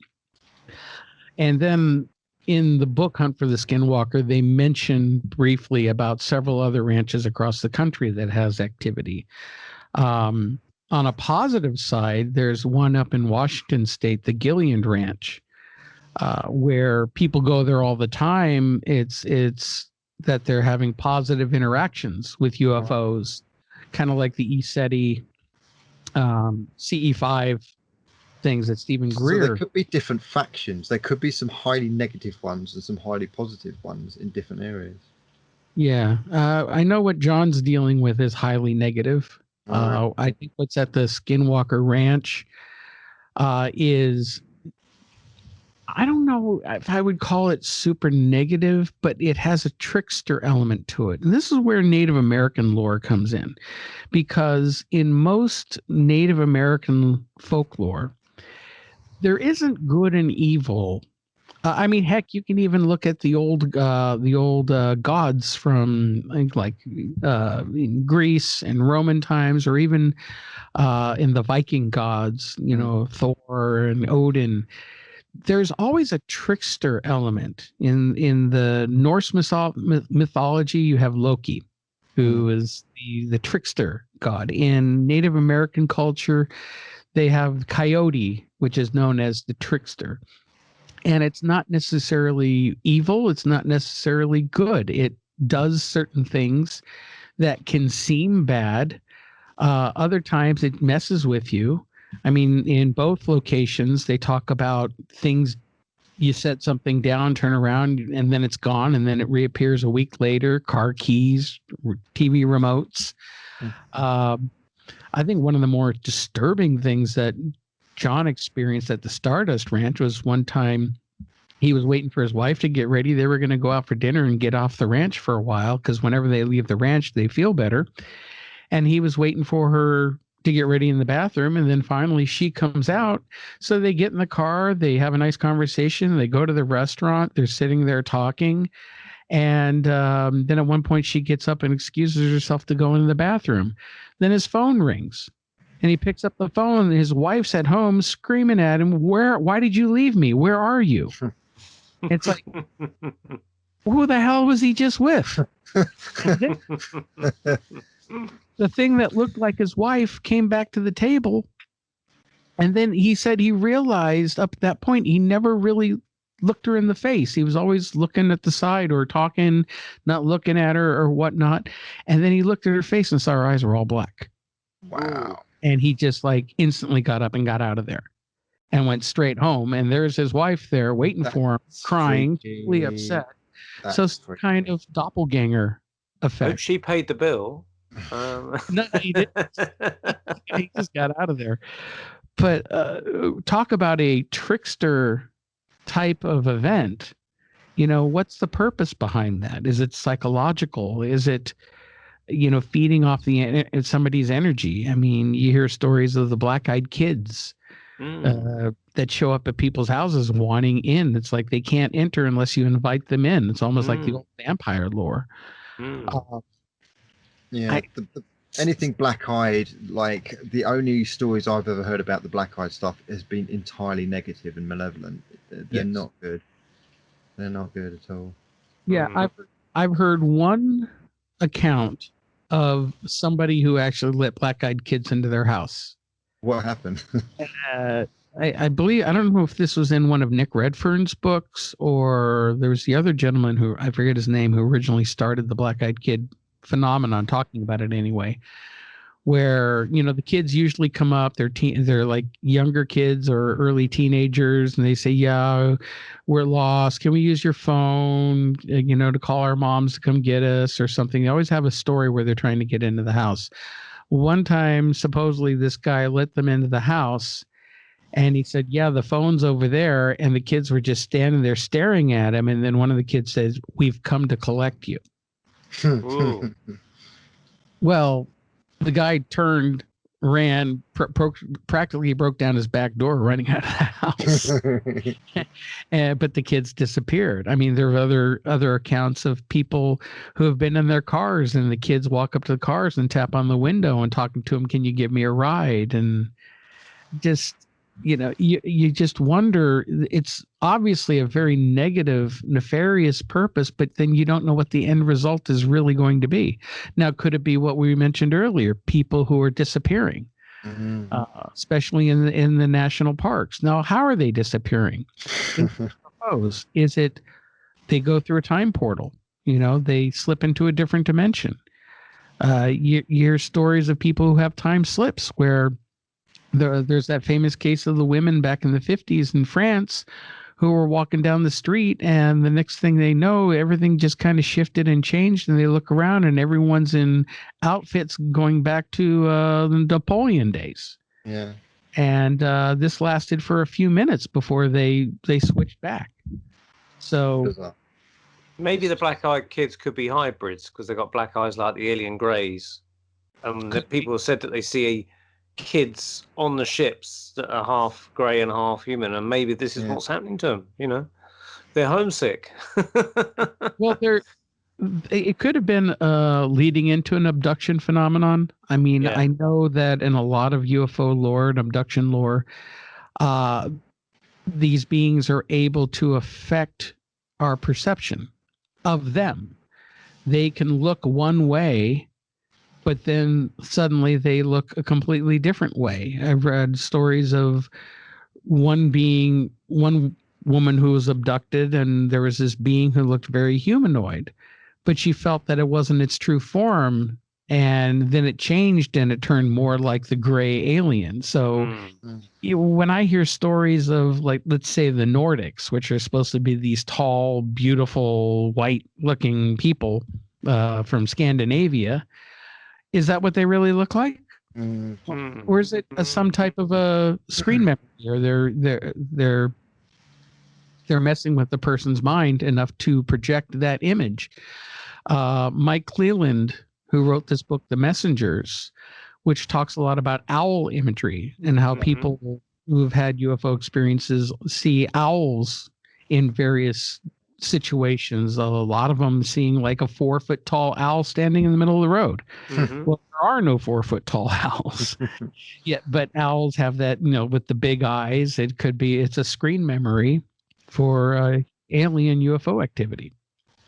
S3: And then in the book Hunt for the Skinwalker, they mention briefly about several other ranches across the country that has activity. On a positive side, there's one up in Washington State, the Gilliland Ranch, where people go there all the time. It's that they're having positive interactions with UFOs, kind of like the ESETI CE5 things that Stephen Greer.
S1: So there could be different factions. There could be some highly negative ones and some highly positive ones in different areas.
S3: Yeah, I know what John's dealing with is highly negative. I think what's at the Skinwalker Ranch is, I don't know if I would call it super negative, but it has a trickster element to it. And this is where Native American lore comes in, because in most Native American folklore, there isn't good and evil. I mean, heck, you can even look at the old gods from in Greece and Roman times, or even in the Viking gods, Thor and Odin. There's always a trickster element. In the Norse mythology, you have Loki, who is the trickster god. In Native American culture, they have Coyote, which is known as the trickster. And it's not necessarily evil. It's not necessarily good. It does certain things that can seem bad. Other times it messes with you. I mean, in both locations, they talk about things. You set something down, turn around, and then it's gone, and then it reappears a week later. Car keys, TV remotes. I think one of the more disturbing things that John experienced at the Stardust Ranch was one time he was waiting for his wife to get ready. They were going to go out for dinner and get off the ranch for a while, because whenever they leave the ranch, they feel better. And he was waiting for her to get ready in the bathroom. And then finally she comes out. So they get in the car, they have a nice conversation, they go to the restaurant, they're sitting there talking. And then at one point she gets up and excuses herself to go into the bathroom. Then his phone rings and he picks up the phone. And his wife's at home screaming at him, why did you leave me? Where are you? It's like, who the hell was he just with? The thing that looked like his wife came back to the table. And then he said he realized up at that point, he never really looked her in the face. He was always looking at the side or talking, not looking at her or whatnot. And then he looked at her face and saw her eyes were all black.
S1: Wow.
S3: And he just like instantly got up and got out of there and went straight home. And there's his wife there waiting for him, crying, really upset. So it's kind of doppelganger effect.
S2: Hope she paid the bill.
S3: No, he didn't. He just got out of there. But talk about a trickster type of event. What's the purpose behind that? Is it psychological? Is it, feeding off somebody's energy? I mean, you hear stories of the black-eyed kids that show up at people's houses wanting in. It's like they can't enter unless you invite them in. It's almost like the old vampire lore.
S1: Anything black-eyed, like the only stories I've ever heard about the black-eyed stuff has been entirely negative and malevolent. They're not good. They're not good at all.
S3: Yeah, I've heard one account of somebody who actually let black-eyed kids into their house.
S1: What happened?
S3: I believe, I don't know if this was in one of Nick Redfern's books, or there was the other gentleman who, I forget his name, who originally started the black-eyed kid phenomenon, talking about it anyway, where the kids usually come up, they're like younger kids or early teenagers, and they say, yeah, we're lost, can we use your phone to call our moms to come get us or something. They always have a story where they're trying to get into the house. One time supposedly this guy let them into the house and he said, yeah, the phone's over there, and the kids were just standing there staring at him, and then one of the kids says, we've come to collect you. Well, the guy turned, ran, practically broke down his back door running out of the house. But the kids disappeared. I mean, there are other accounts of people who have been in their cars and the kids walk up to the cars and tap on the window and talking to them, can you give me a ride? And just, you just wonder, it's obviously a very negative, nefarious purpose, but then you don't know what the end result is really going to be. Now, could it be what we mentioned earlier, people who are disappearing, especially in the national parks? Now, how are they disappearing? Is it they go through a time portal? They slip into a different dimension. You hear stories of people who have time slips where there's that famous case of the women back in the 50s in France who were walking down the street, and the next thing they know, everything just kind of shifted and changed, and they look around and everyone's in outfits going back to the Napoleon days.
S1: Yeah.
S3: And this lasted for a few minutes before they switched back. So
S2: maybe the black-eyed kids could be hybrids because they've got black eyes like the alien greys. That people have said that they see kids on the ships that are half grey and half human, and maybe this is what's happening to them. They're homesick.
S3: Well, it could have been leading into an abduction phenomenon. I mean, I know that in a lot of UFO lore and abduction lore, these beings are able to affect our perception of them. They can look one way, but then suddenly they look a completely different way. I've read stories of one woman who was abducted, and there was this being who looked very humanoid, but she felt that it wasn't its true form, and then it changed and it turned more like the gray alien. So when I hear stories of, like, let's say the Nordics, which are supposed to be these tall, beautiful, white-looking people from Scandinavia, is that what they really look like? Or is it some type of a screen memory, or they're messing with the person's mind enough to project that image? Mike Cleland, who wrote this book, The Messengers, which talks a lot about owl imagery and how people who've had UFO experiences see owls in various situations. A lot of them seeing like a 4-foot tall owl standing in the middle of the road. Well, there are no 4-foot tall owls. But owls have that, with the big eyes. It's a screen memory for alien UFO activity.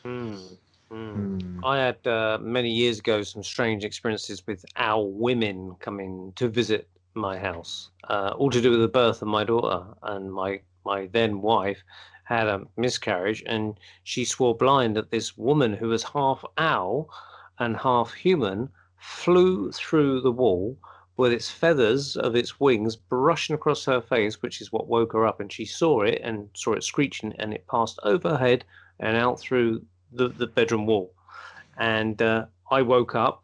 S2: I had many years ago some strange experiences with owl women coming to visit my house, all to do with the birth of my daughter. And my then wife had a miscarriage, and she swore blind that this woman who was half owl and half human flew through the wall with its feathers of its wings brushing across her face, which is what woke her up. And she saw it and saw it screeching, and it passed over her head and out through the bedroom wall. And I woke up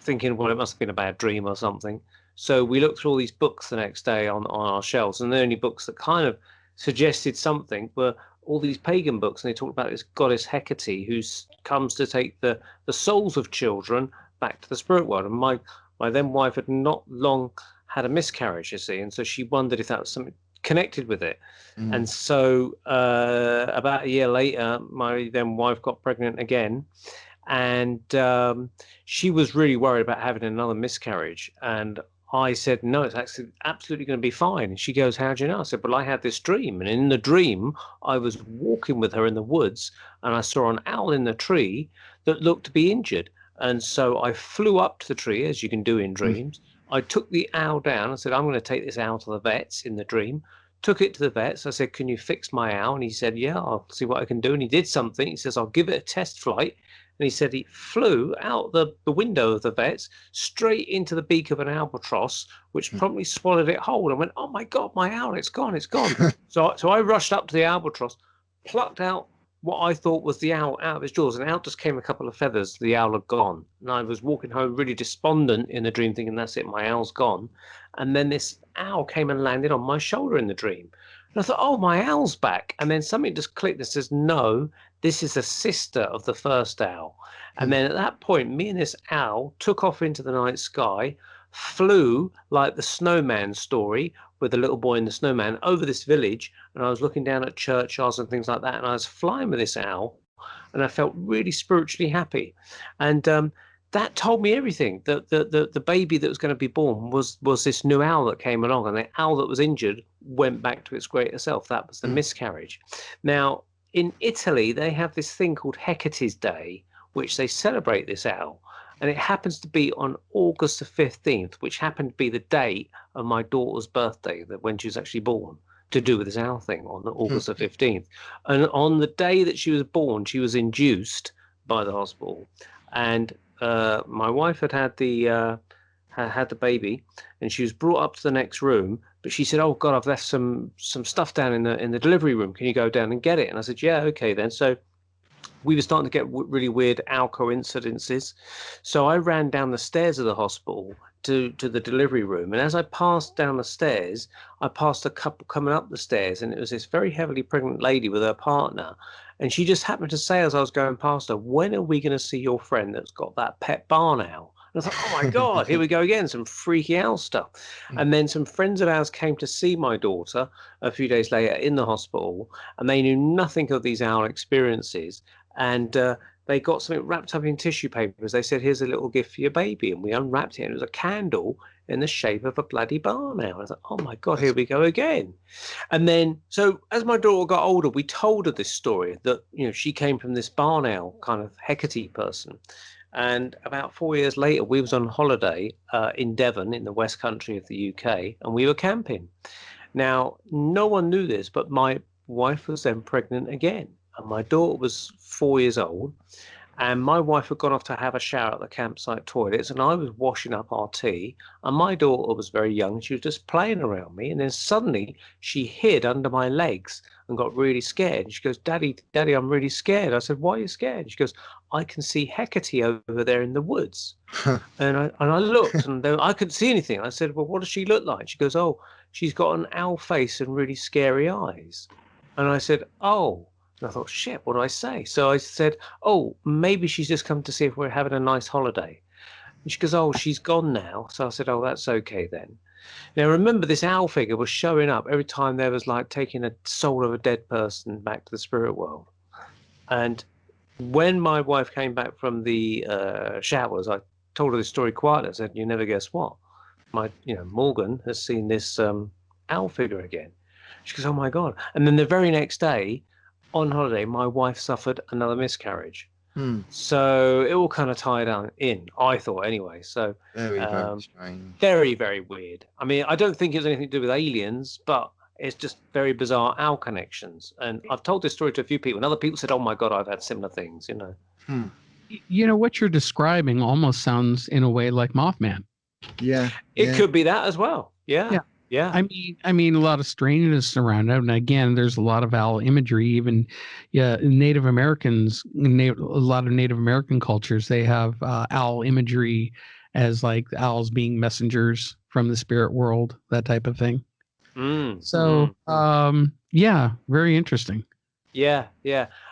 S2: thinking, well, it must have been a bad dream or something. So we looked through all these books the next day on our shelves, and the only books that kind of suggested something were all these pagan books, and they talked about this goddess Hecate who comes to take the souls of children back to the spirit world. And my then wife had not long had a miscarriage, you see, and so she wondered if that was something connected with it. And so about a year later, my then wife got pregnant again, and she was really worried about having another miscarriage. And I said, no, it's actually absolutely going to be fine. And she goes, how do you know? I said, well, I had this dream, and in the dream I was walking with her in the woods, and I saw an owl in the tree that looked to be injured. And so I flew up to the tree, as you can do in dreams. I took the owl down. I said, I'm going to take this owl to the vets in the dream. Took it to the vets. I said, can you fix my owl? And he said, yeah, I'll see what I can do. And he did something. He says, I'll give it a test flight. And he said he flew out the window of the vets straight into the beak of an albatross, which promptly swallowed it whole. And went, oh my God, my owl, it's gone, it's gone. So I rushed up to the albatross, plucked out what I thought was the owl out of his jaws, and out just came a couple of feathers. The owl had gone. And I was walking home really despondent in the dream, thinking, that's it, my owl's gone. And then this owl came and landed on my shoulder in the dream. And I thought, oh, my owl's back. And then something just clicked that says, no, this is a sister of the first owl. And then at that point, me and this owl took off into the night sky, flew like the snowman story with the little boy and the snowman over this village. And I was looking down at churchyards and things like that. And I was flying with this owl, and I felt really spiritually happy. And that told me everything. The baby that was going to be born was this new owl that came along, and the owl that was injured went back to its greater self. That was the miscarriage. Now, in Italy, they have this thing called Hecate's Day, which they celebrate this owl. And it happens to be on August the 15th, which happened to be the date of my daughter's birthday, that when she was actually born, to do with this owl thing on August the 15th. And on the day that she was born, she was induced by the hospital. And my wife had the baby, and she was brought up to the next room. But she said, "Oh God, I've left some stuff down in the delivery room. Can you go down and get it?" And I said, "Yeah, okay then." So we were starting to get really weird owl coincidences. So I ran down the stairs of the hospital to the delivery room, and as I passed down the stairs, I passed a couple coming up the stairs, and it was this very heavily pregnant lady with her partner. And she just happened to say, as I was going past her, "When are we going to see your friend that's got that pet barn owl?" And I thought, oh my God, here we go again, some freaky owl stuff. And then some friends of ours came to see my daughter a few days later in the hospital, and they knew nothing of these owl experiences. And they got something wrapped up in tissue papers. They said, "Here's a little gift for your baby." And we unwrapped it, and it was a candle in the shape of a bloody barn owl. I was like, oh my God, here we go again. And then, so as my daughter got older, we told her this story that, she came from this barn owl kind of Hecate person. And about 4 years later, we was on holiday in Devon in the West Country of the UK, and we were camping. Now, no one knew this, but my wife was then pregnant again. And my daughter was 4 years old, and my wife had gone off to have a shower at the campsite toilets, and I was washing up our tea, and my daughter was very young. She was just playing around me, and then suddenly she hid under my legs and got really scared. And she goes, Daddy, I'm really scared. I said, "Why are you scared?" She goes, "I can see Hecate over there in the woods." And I looked, and I couldn't see anything. I said, "Well, what does she look like?" She goes, "Oh, she's got an owl face and really scary eyes." And I said, "Oh." And I thought, shit, what do I say? So I said, "Oh, maybe she's just come to see if we're having a nice holiday." And she goes, oh, she's gone now. So I said, oh, that's okay then. Now, remember, this owl figure was showing up every time there was like taking a soul of a dead person back to the spirit world. And when my wife came back from the showers, I told her this story quietly. I said, you never guess what? Morgan has seen this owl figure again. She goes, oh my God. And then the very next day on holiday, my wife suffered another miscarriage. So it all kind of tied in, I thought anyway. So
S1: very strange.
S2: Very, very weird. I mean, I don't think it was anything to do with aliens, but it's just very bizarre owl connections. And I've told this story to a few people, and other people said, oh my God, I've had similar things, you know.
S3: You know, what you're describing almost sounds in a way like Mothman.
S1: Yeah.
S2: It could be that as well. Yeah.
S3: I mean, a lot of strangeness around it. And again, there's a lot of owl imagery. Even, Native Americans, a lot of Native American cultures, they have owl imagery as like owls being messengers from the spirit world, that type of thing. Yeah, very interesting.
S2: Yeah.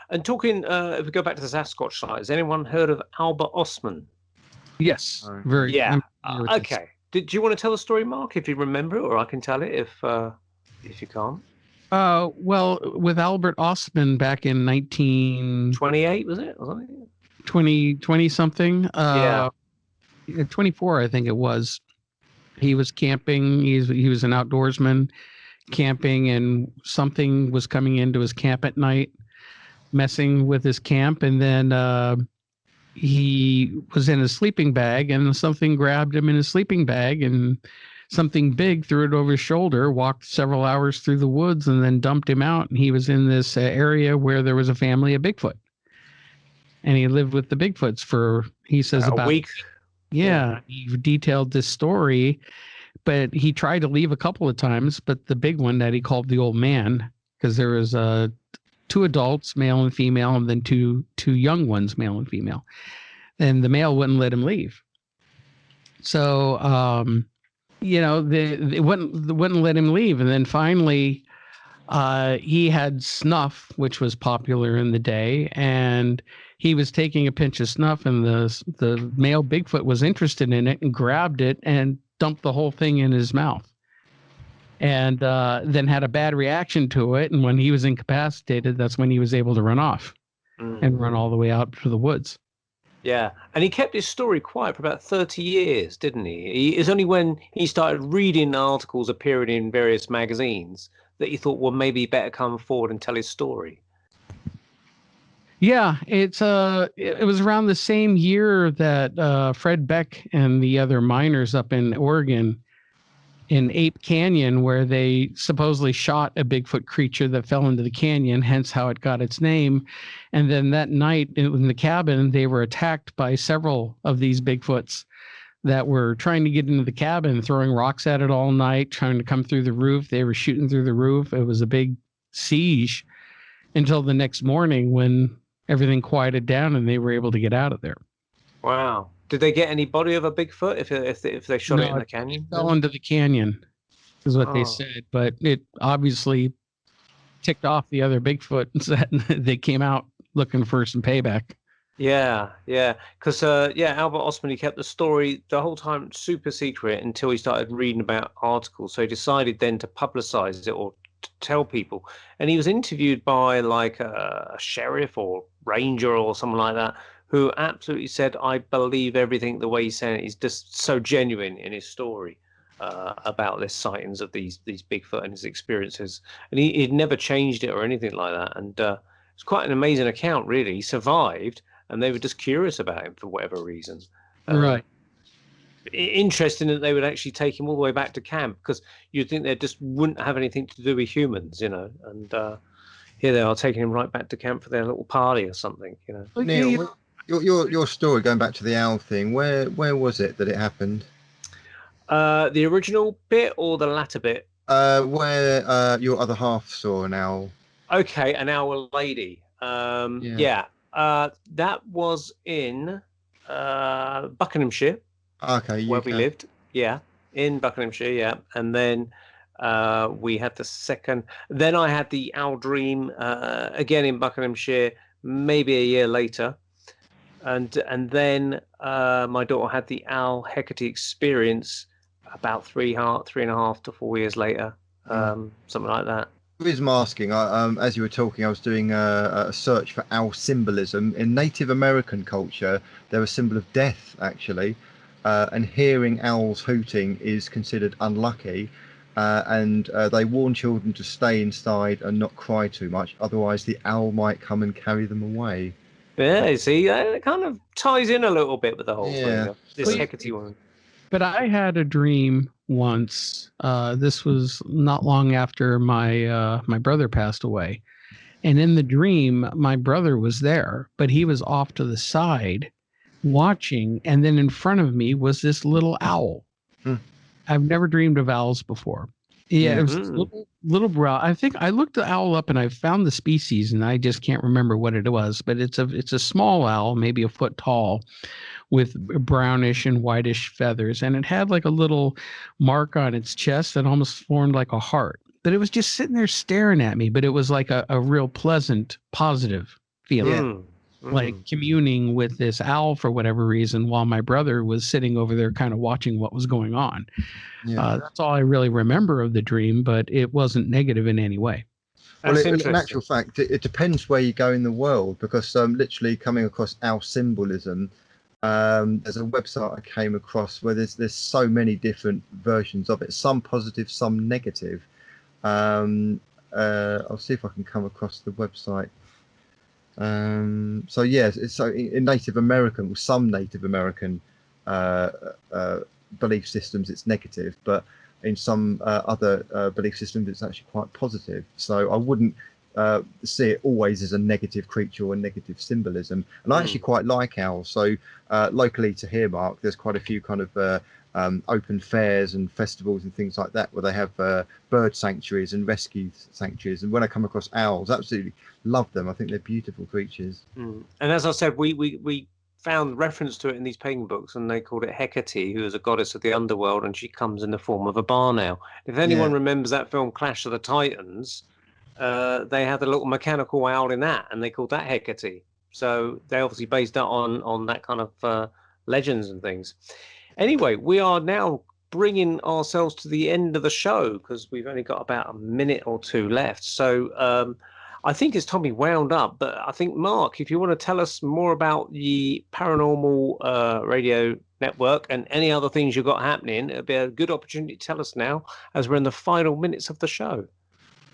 S2: And talking, if we go back to the Sasquatch side, has anyone heard of Albert Ostman?
S3: Yes, very.
S2: Yeah. Okay. Do you want to tell the story, Mark, if you remember it, or I can tell it if you can't?
S3: Well, with Albert Ostman back in
S2: 1928, was it? Or something?
S3: 20 something. 24, I think it was. He was camping. He was an outdoorsman camping, and something was coming into his camp at night, messing with his camp, and then he was in a sleeping bag, and something grabbed him in his sleeping bag, and something big threw it over his shoulder, walked several hours through the woods, and then dumped him out. And he was in this area where there was a family of Bigfoot, and he lived with the Bigfoots for, he says, about
S2: a week.
S3: Yeah, he detailed this story, but he tried to leave a couple of times, but the big one that he called the old man, because there was two adults, male and female, and then two young ones, male and female. And the male wouldn't let him leave. So, they wouldn't let him leave. And then finally, he had snuff, which was popular in the day, and he was taking a pinch of snuff, and the male Bigfoot was interested in it and grabbed it and dumped the whole thing in his mouth. And then had a bad reaction to it. And when he was incapacitated, that's when he was able to run off and run all the way out to the woods.
S2: Yeah. And he kept his story quiet for about 30 years, didn't he? It's only when he started reading articles appearing in various magazines that he thought, well, maybe he better come forward and tell his story.
S3: Yeah, it was around the same year that Fred Beck and the other miners up in Oregon in Ape Canyon, where they supposedly shot a Bigfoot creature that fell into the canyon, hence how it got its name. And then that night in the cabin, they were attacked by several of these Bigfoots that were trying to get into the cabin, throwing rocks at it all night, trying to come through the roof. They were shooting through the roof. It was a big siege until the next morning when everything quieted down and they were able to get out of there.
S2: Wow. Did they get any body of a Bigfoot if they shot it in the canyon?
S3: It fell into the canyon, is what they said. But it obviously ticked off the other Bigfoot, and said they came out looking for some payback.
S2: Yeah. Because Albert Ostman, he kept the story the whole time super secret until he started reading about articles. So he decided then to publicize it or to tell people. And he was interviewed by like a sheriff or ranger or someone like that, who absolutely said, I believe everything the way he's saying it. He's just so genuine in his story about this sightings of these Bigfoot and his experiences. And he'd never changed it or anything like that. And it's quite an amazing account, really. He survived, and they were just curious about him for whatever reason.
S3: Right.
S2: Interesting that they would actually take him all the way back to camp, because you'd think they just wouldn't have anything to do with humans, And here they are taking him right back to camp for their little party or something,
S1: Neil, your story, going back to the owl thing, where was it that it happened?
S2: The original bit or the latter bit?
S1: Where your other half saw an owl.
S2: Okay, an owl lady. That was in Buckinghamshire.
S1: Okay,
S2: where we lived. Yeah, in Buckinghamshire. Yeah, and then we had the second. Then I had the owl dream again in Buckinghamshire, maybe a year later. And then my daughter had the owl Hecate experience about 3.5 to 4 years later, something like that.
S1: The reason I'm asking, as you were talking, I was doing a search for owl symbolism. In Native American culture, they're a symbol of death, actually, and hearing owls hooting is considered unlucky, and they warn children to stay inside and not cry too much, otherwise the owl might come and carry them away.
S2: Yeah, see, it kind of ties in a little bit with the whole thing of this
S3: Well,
S2: Hecate one.
S3: But I had a dream once. This was not long after my brother passed away, and in the dream, my brother was there, but he was off to the side, watching, and then in front of me was this little owl. I've never dreamed of owls before. Yeah, it was this little brown. I think I looked the owl up and I found the species, and I just can't remember what it was. But it's a small owl, maybe a foot tall, with brownish and whitish feathers, and it had like a little mark on its chest that almost formed like a heart. But it was just sitting there staring at me. But it was like a real pleasant, positive feeling. Like communing with this owl for whatever reason, while my brother was sitting over there kind of watching what was going on. That's all I really remember of the dream, but it wasn't negative in any way.
S1: Well, in actual fact, it depends where you go in the world, because literally coming across owl symbolism, there's a website I came across where there's so many different versions of it, some positive, some negative. I'll see if I can come across the website. So yes, so in Native American, some Native American belief systems it's negative, but in some other belief systems it's actually quite positive. So I wouldn't see it always as a negative creature or negative symbolism. And I actually quite like owls. So locally to here, Mark, there's quite a few kind of open fairs and festivals and things like that where they have bird sanctuaries and rescue sanctuaries, and when I come across owls, absolutely love them. I think they're beautiful creatures.
S2: And as I said, we found reference to it in these pagan books, and they called it Hecate, who is a goddess of the underworld, and she comes in the form of a barn owl. If anyone remembers that film Clash of the Titans, they had a little mechanical owl in that, and they called that Hecate. So they obviously based that on that kind of legends and things. Anyway, we are now bringing ourselves to the end of the show because we've only got about a minute or two left. So I think it's Tommy wound up, but I think, Mark, if you want to tell us more about the Paranormal Radio Network and any other things you've got happening, it'd be a good opportunity to tell us now as we're in the final minutes of the show.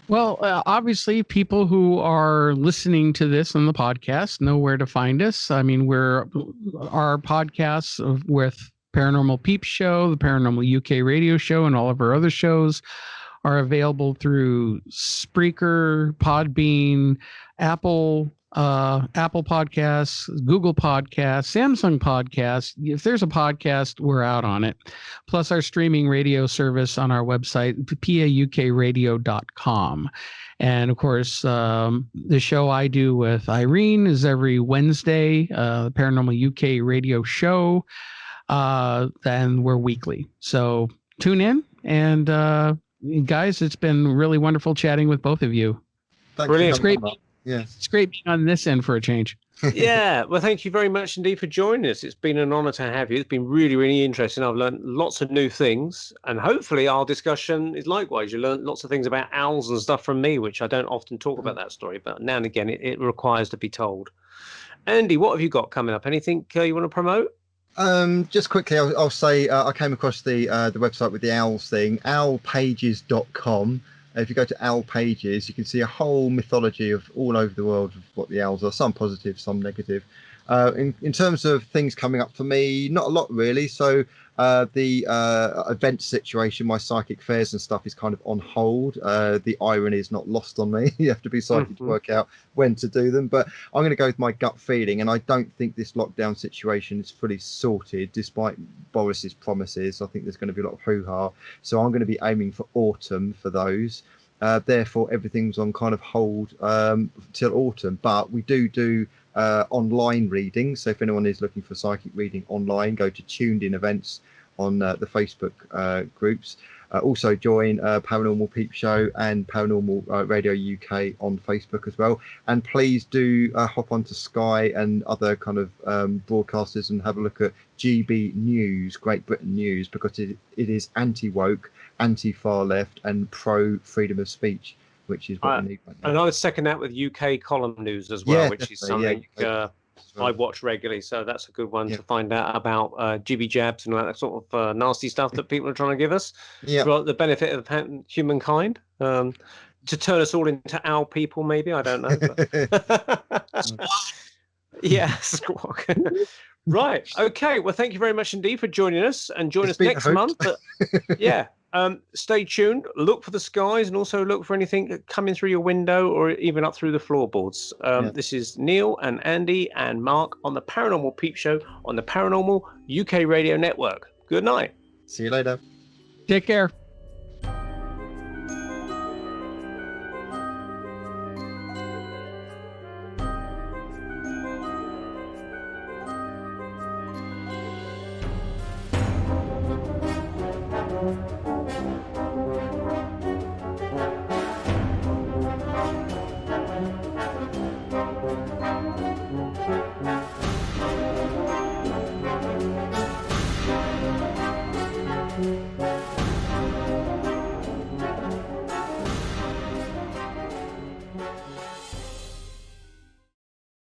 S3: Well, obviously, people who are listening to this on the podcast know where to find us. I mean, our podcasts with Paranormal Peep Show, the Paranormal UK Radio Show, and all of our other shows are available through Spreaker, Podbean, Apple Podcasts, Google Podcasts, Samsung Podcasts. If there's a podcast, we're out on it. Plus our streaming radio service on our website, paukradio.com. And of course, the show I do with Irene is every Wednesday, the Paranormal UK Radio Show. Then we're weekly. So tune in. And guys, it's been really wonderful chatting with both of you.
S1: Brilliant.
S3: It's great.
S1: Yeah,
S3: it's great being on this end for a change.
S2: Yeah, well, thank you very much indeed for joining us. It's been an honor to have you. It's been really, really interesting. I've learned lots of new things, and hopefully our discussion is likewise. You learn lots of things about owls and stuff from me, which I don't often talk about that story, but now and again it requires to be told. Andy, what have you got coming up? Anything you want to promote?
S1: Just quickly, I'll say I came across the website with the owls thing, owlpages.com. If you go to Owl Pages, you can see a whole mythology of all over the world of what the owls are, some positive, some negative. In terms of things coming up for me, not a lot really. So the event situation, my psychic fairs and stuff is kind of on hold. The irony is not lost on me. You have to be psychic to work out when to do them. But I'm going to go with my gut feeling, and I don't think this lockdown situation is fully sorted, despite Boris's promises. I think there's going to be a lot of hoo-ha. So I'm going to be aiming for autumn for those. Therefore, everything's on kind of hold till autumn. But we do online reading. So if anyone is looking for psychic reading online, go to Tuned In Events on the Facebook groups. Also join Paranormal Peep Show and Paranormal Radio UK on Facebook as well. And please do hop onto Sky and other kind of broadcasters and have a look at GB News, Great Britain News, because it is anti-woke, anti-far left, and pro-freedom of speech, which is what we need right now.
S2: And I would second that with UK column news as well, which is something I watch regularly. So that's a good one to find out about jibby jabs and all that sort of nasty stuff that people are trying to give us for the benefit of humankind, to turn us all into owl people, maybe. I don't know. Squawk. Right. Okay. Well, thank you very much indeed for joining us, and join us next month. But stay tuned. Look for the skies, and also look for anything coming through your window or even up through the floorboards. This is Neil and Andy and Mark on the Paranormal Peep Show on the Paranormal UK Radio Network. Good night.
S1: See you later.
S3: Take care.